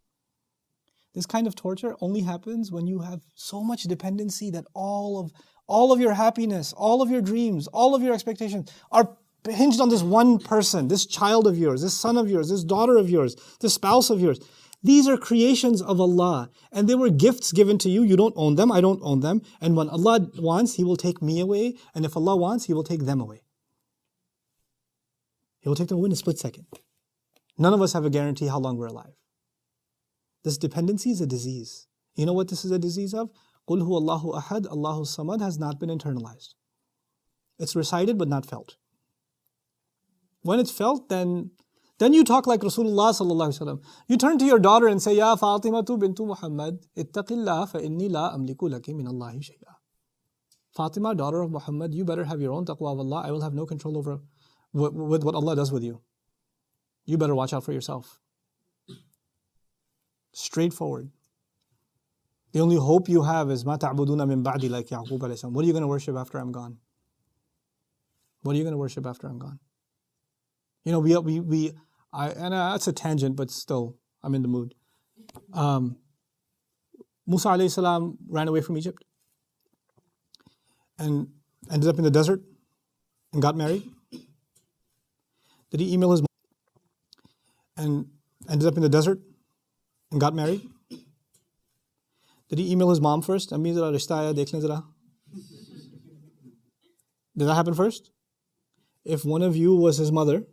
A: This kind of torture only happens when you have so much dependency that all of your happiness, all of your dreams, all of your expectations are hinged on this one person, this child of yours, this son of yours, this daughter of yours, this spouse of yours. These are creations of Allah, and they were gifts given to you. You don't own them, I don't own them. And when Allah wants, He will take me away. And if Allah wants, He will take them away. He will take them away in a split second. None of us have a guarantee how long we're alive. This dependency is a disease. You know what this is a disease of? Qul Huwa Allahu Ahad, Allahus Samad has not been internalized. It's recited but not felt. When it's felt, then you talk like Rasulullah sallallahu alaihi wasallam. You turn to your daughter and say, Ya Fatimatu bintu Muhammad, ittaqillah fa inni la amliku laki min Allahi shay'a. Fatima, daughter of Muhammad, you better have your own taqwa of Allah. I will have no control over with what Allah does with you. You better watch out for yourself. Straightforward. The only hope you have is ma ta'buduna min ba'di, like Yaqub alayhi salam. What are you going to worship after I'm gone? What are you going to worship after I'm gone? You know, that's a tangent, but still, I'm in the mood. Musa alayhi salam ran away from Egypt and ended up in the desert and got married. Did he email his mom and ended up in the desert and got married? Did he email his mom first? Ammi zara rishta aaya, dekh le zara. Did that happen first? If one of you was his mother,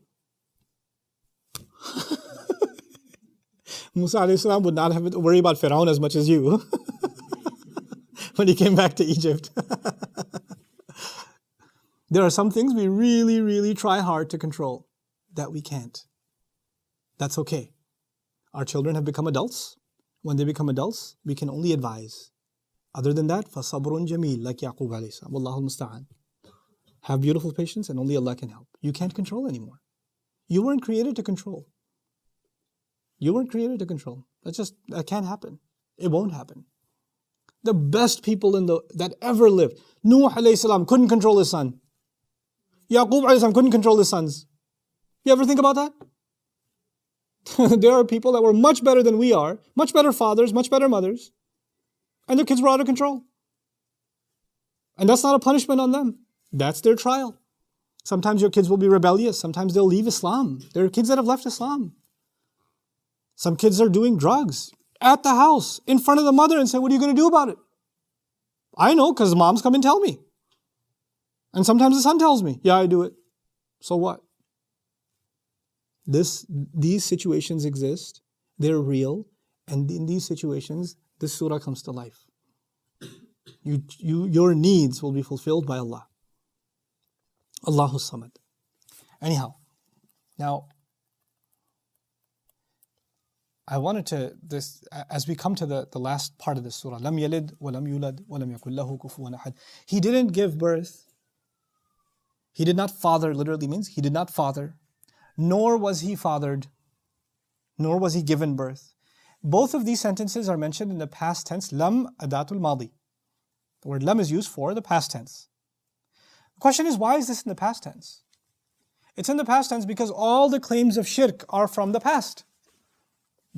A: Musa alayhi salam would not have to worry about Fir'aun as much as you when he came back to Egypt. There are some things we really, really try hard to control that we can't. That's okay. Our children have become adults. When they become adults, we can only advise. Other than that, فَصَبْرٌ جَمِيلٌ, like Yaqub alayhi salam. Wallahu musta'an. Have beautiful patience and only Allah can help. You can't control anymore. You weren't created to control. You weren't created to control. That can't happen. It won't happen. The best people that ever lived. Nuh alayhi salam couldn't control his son. Yaqub alayhi salam couldn't control his sons. You ever think about that? There are people that were much better than we are, much better fathers, much better mothers, and their kids were out of control. And that's not a punishment on them. That's their trial. Sometimes your kids will be rebellious. Sometimes they'll leave Islam. There are kids that have left Islam. Some kids are doing drugs at the house, in front of the mother, and say, what are you going to do about it? I know, because moms come and tell me. And sometimes the son tells me, yeah, I do it. So what? These situations exist. They're real. And in these situations, this surah comes to life. Your needs will be fulfilled by Allah. Allahus Samad. Anyhow, now, I wanted to, as we come to the last part of this surah, Lam Yalid, Walam Yulad, Walam Yakul Lahu, Kufuwan, Ahad. He didn't give birth. He did not father, literally means he did not father, nor was he fathered, nor was he given birth. Both of these sentences are mentioned in the past tense, Lam Adatul Madi. The word Lam is used for the past tense. The question is, why is this in the past tense? It's in the past tense because all the claims of shirk are from the past.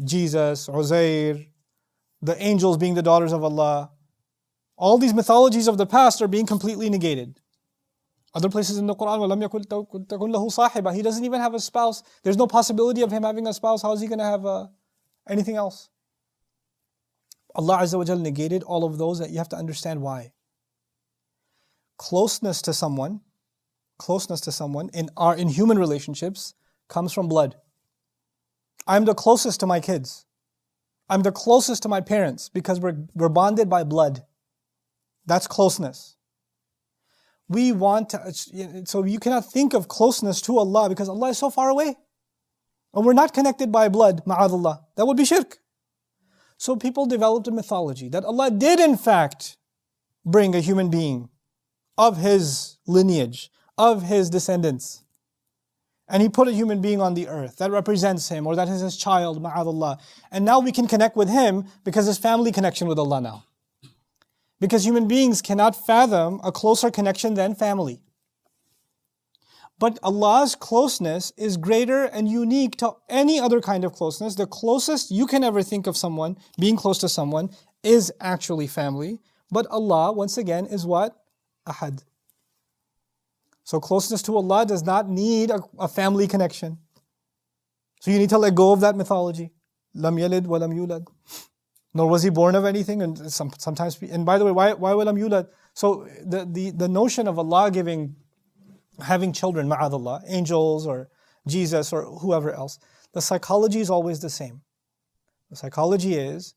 A: Jesus, Uzair, the angels being the daughters of Allah, all these mythologies of the past are being completely negated. Other places in the Quran, وَلَمْ يَكُنْ لَهُ صَاحِبَةٌ, he doesn't even have a spouse. There's no possibility of him having a spouse. How is he going to have anything else? Allah Azza wa Jal negated all of those, that you have to understand why. Closeness to someone in human relationships comes from blood. I'm the closest to my kids. I'm the closest to my parents because we're bonded by blood. That's closeness. We want to, so you cannot think of closeness to Allah because Allah is so far away. And we're not connected by blood, ma'adallah. That would be shirk. So people developed a mythology that Allah did in fact bring a human being of His lineage, of His descendants. And He put a human being on the earth that represents Him, or that is His child, ma'adallah. And now we can connect with Him because His family connection with Allah now. Because human beings cannot fathom a closer connection than family. But Allah's closeness is greater and unique to any other kind of closeness. The closest you can ever think of someone, being close to someone, is actually family. But Allah, once again, is what? Ahad. So closeness to Allah does not need a family connection. So you need to let go of that mythology. Lam Yalid wa Lam Yulad. Nor was he born of anything, and sometimes. And by the way, why walam yulad? So the notion of Allah having children, ma'adallah, angels or Jesus or whoever else, the psychology is always the same. The psychology is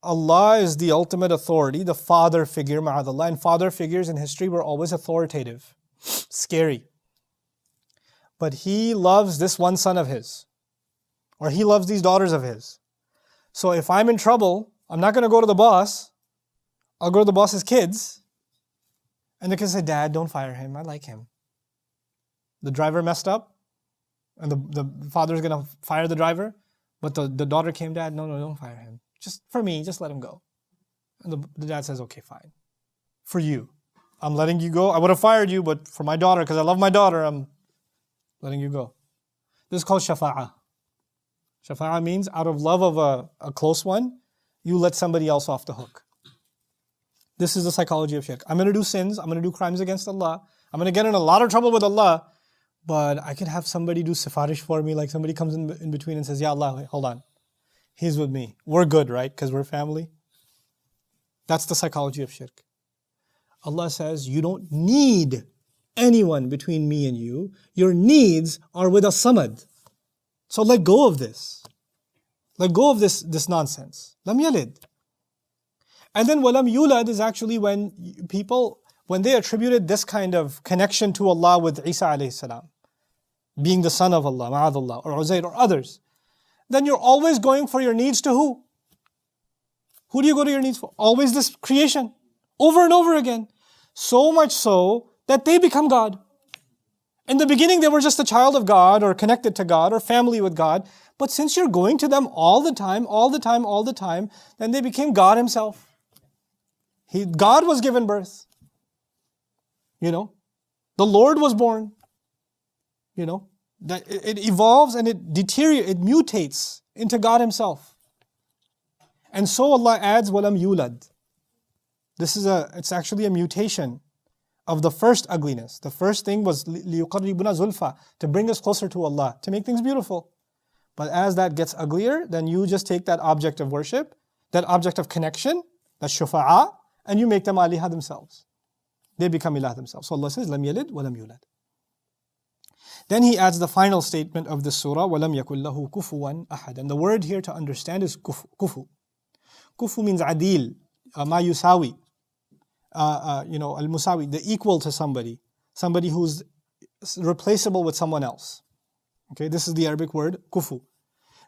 A: Allah is the ultimate authority, the father figure, ma'adallah, and father figures in history were always authoritative, scary. But He loves this one son of His, or He loves these daughters of His. So if I'm in trouble, I'm not going to go to the boss. I'll go to the boss's kids. And they can say, Dad, don't fire him. I like him. The driver messed up. And the father's going to fire the driver. But the daughter came, Dad, no, don't fire him. Just for me, just let him go. And the dad says, okay, fine. For you. I'm letting you go. I would have fired you, but for my daughter, because I love my daughter, I'm letting you go. This is called shafa'ah. Shafa'ah means out of love of a close one, you let somebody else off the hook. This is the psychology of shirk. I'm going to do sins, I'm going to do crimes against Allah, I'm going to get in a lot of trouble with Allah, but I can have somebody do sifarish for me, like somebody comes in between and says, Ya Allah, hold on, He's with me. We're good, right? Because we're family. That's the psychology of shirk. Allah says, you don't need anyone between me and you. Your needs are with a Samad. So let go of this. Let go of this nonsense. Lam yalid. And then walam yulad is actually when people, when they attributed this kind of connection to Allah with Isa alayhi salam, being the son of Allah, ma'adallah, or Uzair or others, then you're always going for your needs to who? Who do you go to your needs for? Always this creation, over and over again. So much so that they become God. In the beginning, they were just a child of God or connected to God or family with God. But since you're going to them all the time, then they became God Himself. God was given birth. The Lord was born. That it evolves and it deteriorates, it mutates into God Himself. And so Allah adds walam yulad. It's actually a mutation of the first ugliness. The first thing was liyuqarribuna zulfa, to bring us closer to Allah, to make things beautiful. But as that gets uglier, then you just take that object of worship, that object of connection, that shufa'a, and you make them aliha themselves. They become ilah themselves. So Allah says, lam yalid wa lam yulad. Then He adds the final statement of this surah, walam yakul lahu kufuwan ahad. And the word here to understand is kufu. Kufu means adil, ma yusawi. Al-musawi, the equal to somebody who's replaceable with someone else. Okay, this is the Arabic word kufu.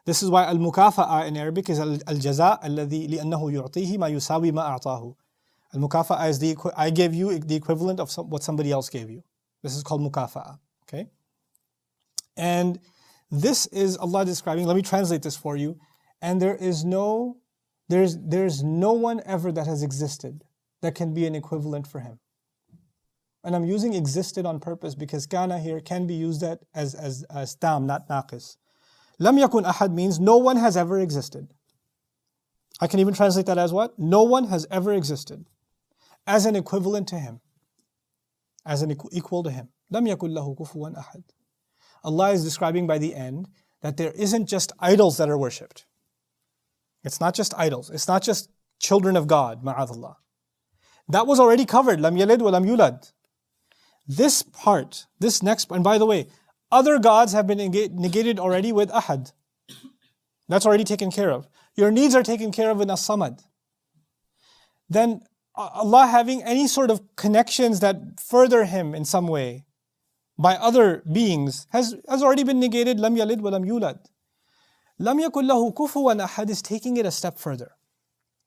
A: This is why al-mukafa'a in Arabic is al-jaza alladhi li'annahu yu'tihi ma yusawi ma a'tahu. Al-mukafa'a is I gave you the equivalent of what somebody else gave you. This is called mukafa'a. Okay, and this is Allah describing. Let me translate this for you. And there's no one ever that has existed that can be an equivalent for Him. And I'm using existed on purpose because kana here can be used as tam, not naqis. Lam yakun ahad means no one has ever existed. I can even translate that as what? No one has ever existed as an equivalent to Him, as an equal to Him. Lam yakun lahu kufuwan ahad. Allah is describing by the end that there isn't just idols that are worshipped. It's not just idols. It's not just children of God, ma'adallah. That was already covered. Lam yalid wa lam yulad. This part, this next, and by the way, other gods have been negated already with Ahad. That's already taken care of. Your needs are taken care of in As-Samad. Then Allah having any sort of connections that further Him in some way by other beings has already been negated. Lam yalid wa lam yulad. Lam yakul lahu kufuwan ahad is taking it a step further.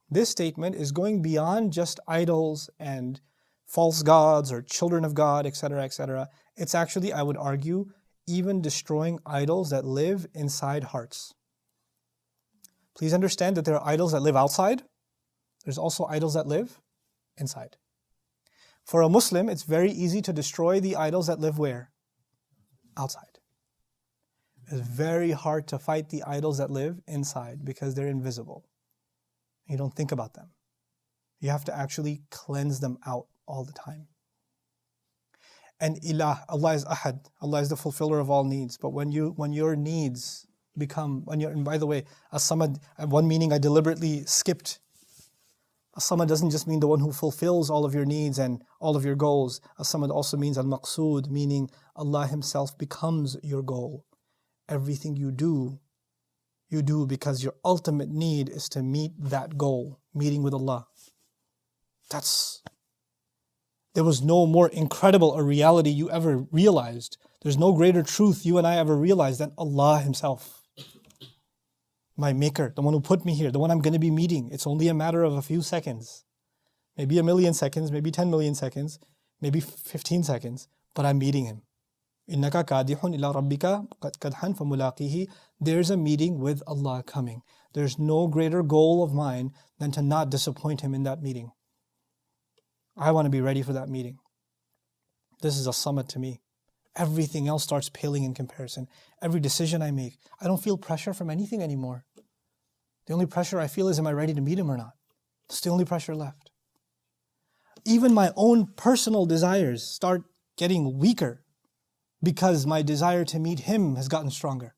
A: This statement is going beyond just idols and false gods or children of God, etc., etc. It's actually, I would argue, even destroying idols that live inside hearts. Please understand that there are idols that live outside. There's also idols that live inside. For a Muslim, it's very easy to destroy the idols that live where? Outside. It's very hard to fight the idols that live inside because they're invisible. You don't think about them. You have to actually cleanse them out all the time. And Allah is Ahad. Allah is the fulfiller of all needs. But when your needs become, and by the way, As-Samad, one meaning I deliberately skipped. As-Samad doesn't just mean the one who fulfills all of your needs and all of your goals. As-Samad also means Al-Maqsood, meaning Allah Himself becomes your goal. Everything you do because your ultimate need is to meet that goal, meeting with Allah. There was no more incredible a reality you ever realized. There's no greater truth you and I ever realized than Allah Himself. My Maker, the one who put me here, the one I'm going to be meeting. It's only a matter of a few seconds. Maybe 1 million seconds, maybe 10 million seconds, maybe 15 seconds, but I'm meeting Him. إِنَّكَ كَادِحٌ إِلَىٰ رَبِّكَ كَدْحًا فَمُلَاقِيهِ. There's a meeting with Allah coming. There's no greater goal of mine than to not disappoint Him in that meeting. I want to be ready for that meeting. This is a summit to me. Everything else starts paling in comparison. Every decision I make, I don't feel pressure from anything anymore. The only pressure I feel is, am I ready to meet Him or not? That's the only pressure left. Even my own personal desires start getting weaker because my desire to meet Him has gotten stronger.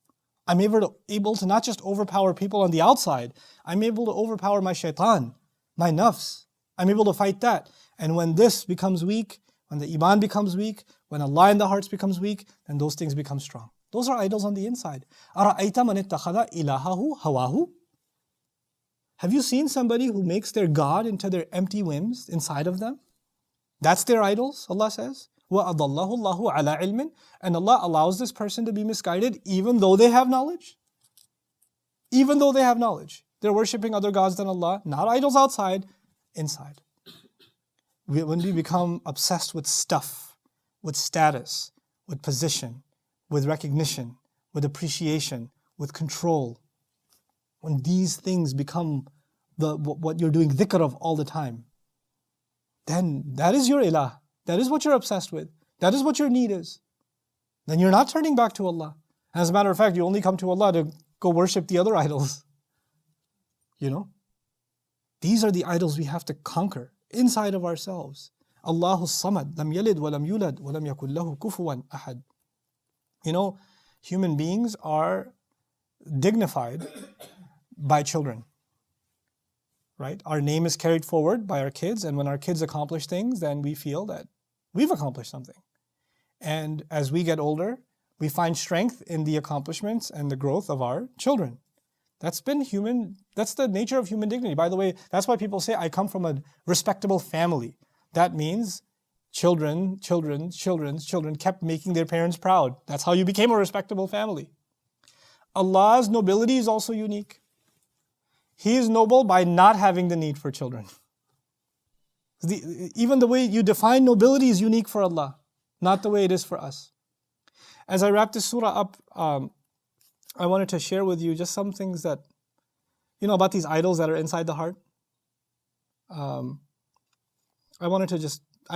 A: I'm able to not just overpower people on the outside, I'm able to overpower my shaitan, my nafs. I'm able to fight that. And when this becomes weak, when the iman becomes weak, when Allah in the hearts becomes weak, then those things become strong. Those are idols on the inside. أَرَأَيْتَ مَنِ اتَّخَذَ إِلَهَهُ هَوَاهُ. Have you seen somebody who makes their God into their empty whims inside of them? That's their idols, Allah says. وَأَضَلَّهُ اللَّهُ عَلَىٰ عِلْمٍ. And Allah allows this person to be misguided even though they have knowledge. Even though they have knowledge. They're worshipping other gods than Allah, not idols outside, inside. When we become obsessed with stuff, with status, with position, with recognition, with appreciation, with control, when these things become what you're doing dhikr of all the time, then that is your ilah. That is what you're obsessed with. That is what your need is. Then you're not turning back to Allah. And as a matter of fact, you only come to Allah to go worship the other idols. You know? These are the idols we have to conquer inside of ourselves. Allahus Samad, lam Yalid, Walam Yulad, Walam Yakul, Lahu, Kufuwan, Ahad. You know, human beings are dignified by children. Right? Our name is carried forward by our kids, and when our kids accomplish things, then we feel that we've accomplished something. And as we get older, we find strength in the accomplishments and the growth of our children. That's been human, that's the nature of human dignity. By the way, that's why people say, I come from a respectable family. That means children's children kept making their parents proud. That's how you became a respectable family. Allah's nobility is also unique. He is noble by not having the need for children. Even the way you define nobility is unique for Allah, not the way it is for us. As I wrap this surah up, I wanted to share with you just some things that, you know, about these idols that are inside the heart. I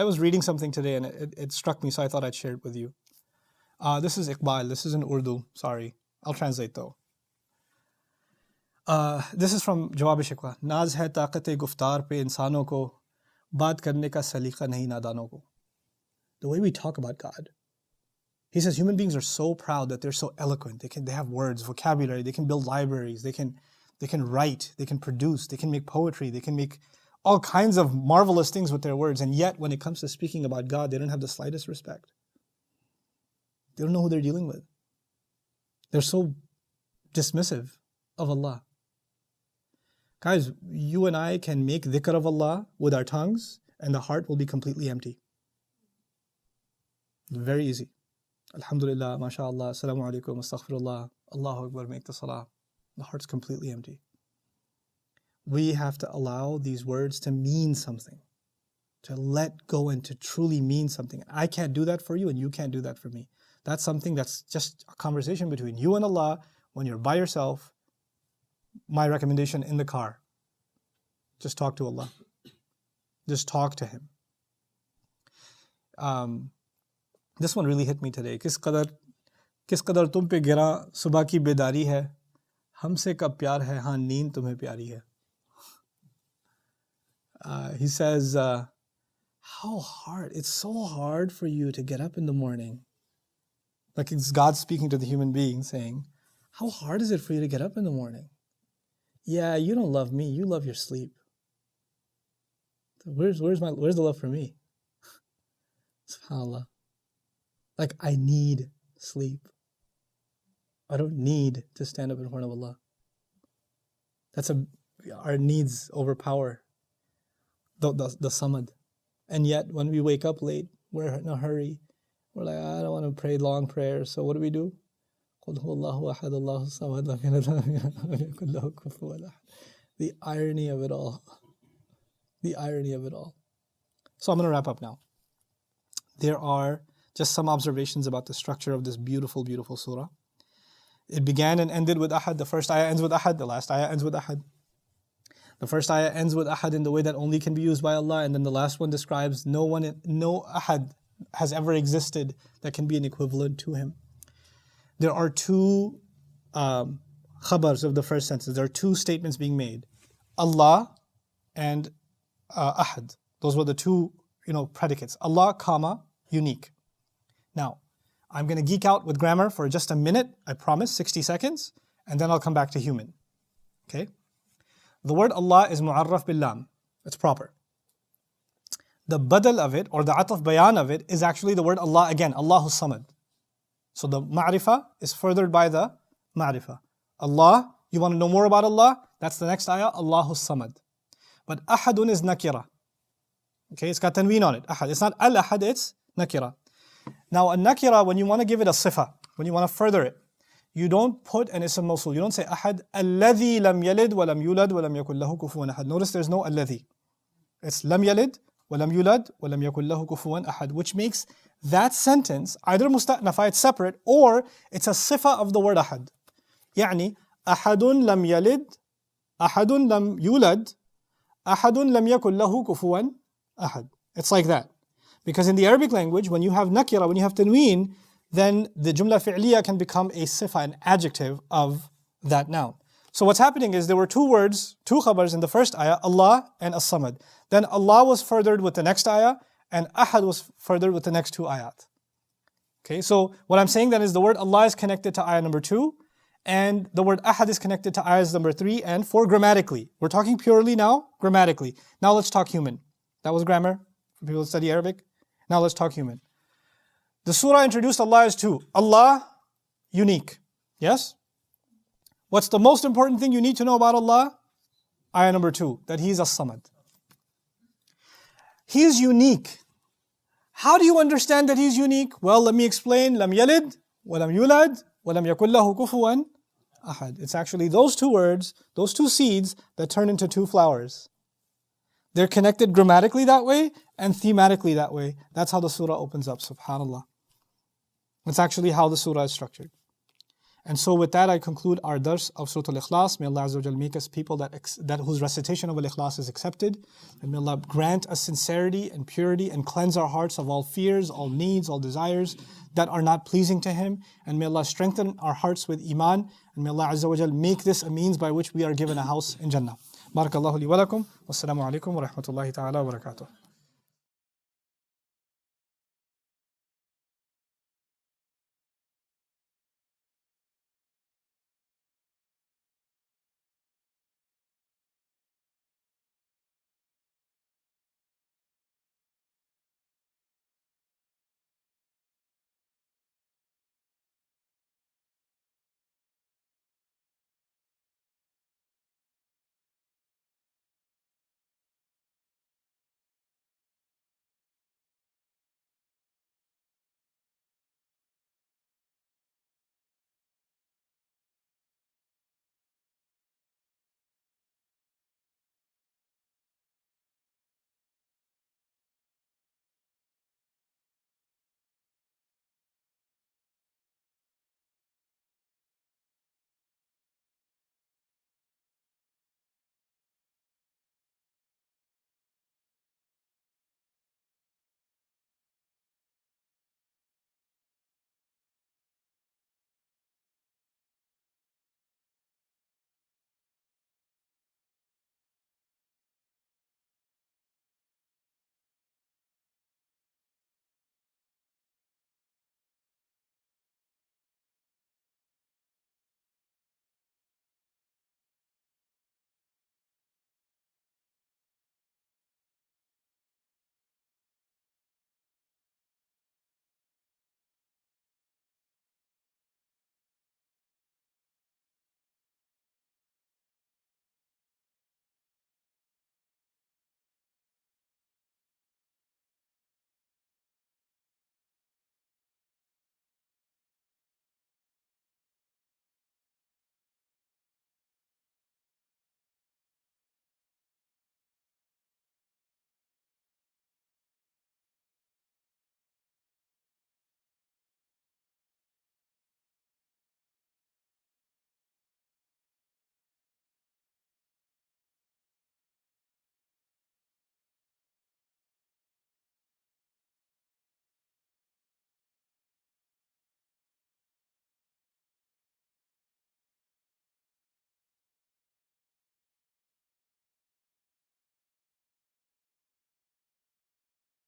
A: was reading something today and it struck me, so I thought I'd share it with you. This is Iqbal, this is in Urdu, sorry. I'll translate though. This is from Jawab Shikwa. Naaz hai taqat-e guftar pe insanon ko, baat karne ka saliqa nahi nadanon ko. The way we talk about God. He says human beings are so proud that they're so eloquent. They have words, vocabulary, they can build libraries, they can write, they can produce, they can make poetry, they can make all kinds of marvelous things with their words. And yet when it comes to speaking about God, they don't have the slightest respect. They don't know who they're dealing with. They're so dismissive of Allah. Guys, you and I can make dhikr of Allah with our tongues and the heart will be completely empty. Very easy. Alhamdulillah, mashallah, assalamu alaikum, astaghfirullah, Allahu Akbar, make the salah. The heart's completely empty. We have to allow these words to mean something, to let go and to truly mean something. I can't do that for you and you can't do that for me. That's something that's just a conversation between you and Allah when you're by yourself. My recommendation in the car, just talk to Allah. Just talk to Him. This one really hit me today. किस कदर तुम पे गिरा सुबह की बेदारी है, हमसे कब प्यार है, हाँ नींद तुम्हें प्यारी है. He says, how hard, it's so hard for you to get up in the morning. Like it's God speaking to the human being saying, how hard is it for you to get up in the morning? Yeah, you don't love me, you love your sleep. Where's the love for me? SubhanAllah. Like I need sleep. I don't need to stand up in front of Allah. Our needs overpower the Samad. And yet when we wake up late, we're in a hurry. We're like, I don't want to pray long prayers. So what do? قُلْ هُوَ اللَّهُ أَحَدٌ اللَّهُ الصَّمَدُ لَمْ يَلِدْ وَلَمْ يُولَدْ وَلَمْ يَكُنْ لَهُ كُفُوًا أَحَدٌ. The irony of it all. The irony of it all. So I'm going to wrap up now. There are just some observations about the structure of this beautiful, beautiful surah. It began and ended with Ahad. The first ayah ends with Ahad. The last ayah ends with Ahad. The first ayah ends with Ahad in the way that only can be used by Allah. And then the last one describes no Ahad has ever existed that can be an equivalent to Him. There are two khabars of the first sentence. There are two statements being made. Allah and Ahad. Those were the two predicates. Allah, comma, unique. Now, I'm going to geek out with grammar for just a minute. I promise, 60 seconds. And then I'll come back to human. Okay? The word Allah is mu'arraf bil lam. It's proper. The badal of it, or the ataf bayan of it, is actually the word Allah again, Allahus Samad. So the ma'rifah is furthered by the ma'rifah. Allah, you want to know more about Allah? That's the next ayah, Allahus Samad. But Ahadun is nakira. Okay, it's got tanween on it. Ahad. It's not Al-Ahad, it's nakira. Now a nakira, when you want to give it a sifa, when you want to further it, you don't put an ism mawsul. You don't say Ahad, alladhi lam yalid wa lam yulad wa lam yakul lahu kufuwan ahad. Notice there's no alladhi. It's lam yalid wa lam yulad wa lam yakul lahu kufuwan ahad, which makes that sentence either musta'nafa, it's separate, or it's a sifa of the word ahad. يعني ahadun lam yalid, ahadun lam yulad, ahadun lam yakul lahu kufuwan ahad. It's like that. Because in the Arabic language, when you have nakira, when you have tanween, then the jumla fi'liya can become a sifa, an adjective of that noun. So what's happening is there were two words, two khabars in the first ayah, Allah and As-Samad. Then Allah was furthered with the next ayah, and Ahad was furthered with the next two ayat. Okay, so what I'm saying then is the word Allah is connected to ayah number 2, and the word Ahad is connected to ayahs number 3 and 4 grammatically. We're talking purely now, grammatically. Now let's talk human. That was grammar for people who study Arabic. Now let's talk human. The surah introduced Allah as 2. Allah, unique. Yes? What's the most important thing you need to know about Allah? Ayah number 2, that He is As-Samad. He is unique. How do you understand that He is unique? Well, let me explain. Lam yalid, wa lam yulad, wa lam yakul lahu kufuwan ahad. It's actually those two words, those two seeds that turn into two flowers. They're connected grammatically that way and thematically that way. That's how the surah opens up, subhanAllah. That's actually how the surah is structured. And so with that I conclude our dars of Surat Al Ikhlas. May Allah Azza wa Jal make us people that whose recitation of Al Ikhlas is accepted. And may Allah grant us sincerity and purity and cleanse our hearts of all fears, all needs, all desires that are not pleasing to Him. And may Allah strengthen our hearts with Iman. And may Allah Azza wa Jal make this a means by which we are given a house in Jannah. Barakallahu li wa lakum. Wassalamu alaikum wa rahmatullahi ta'ala wa barakatuh.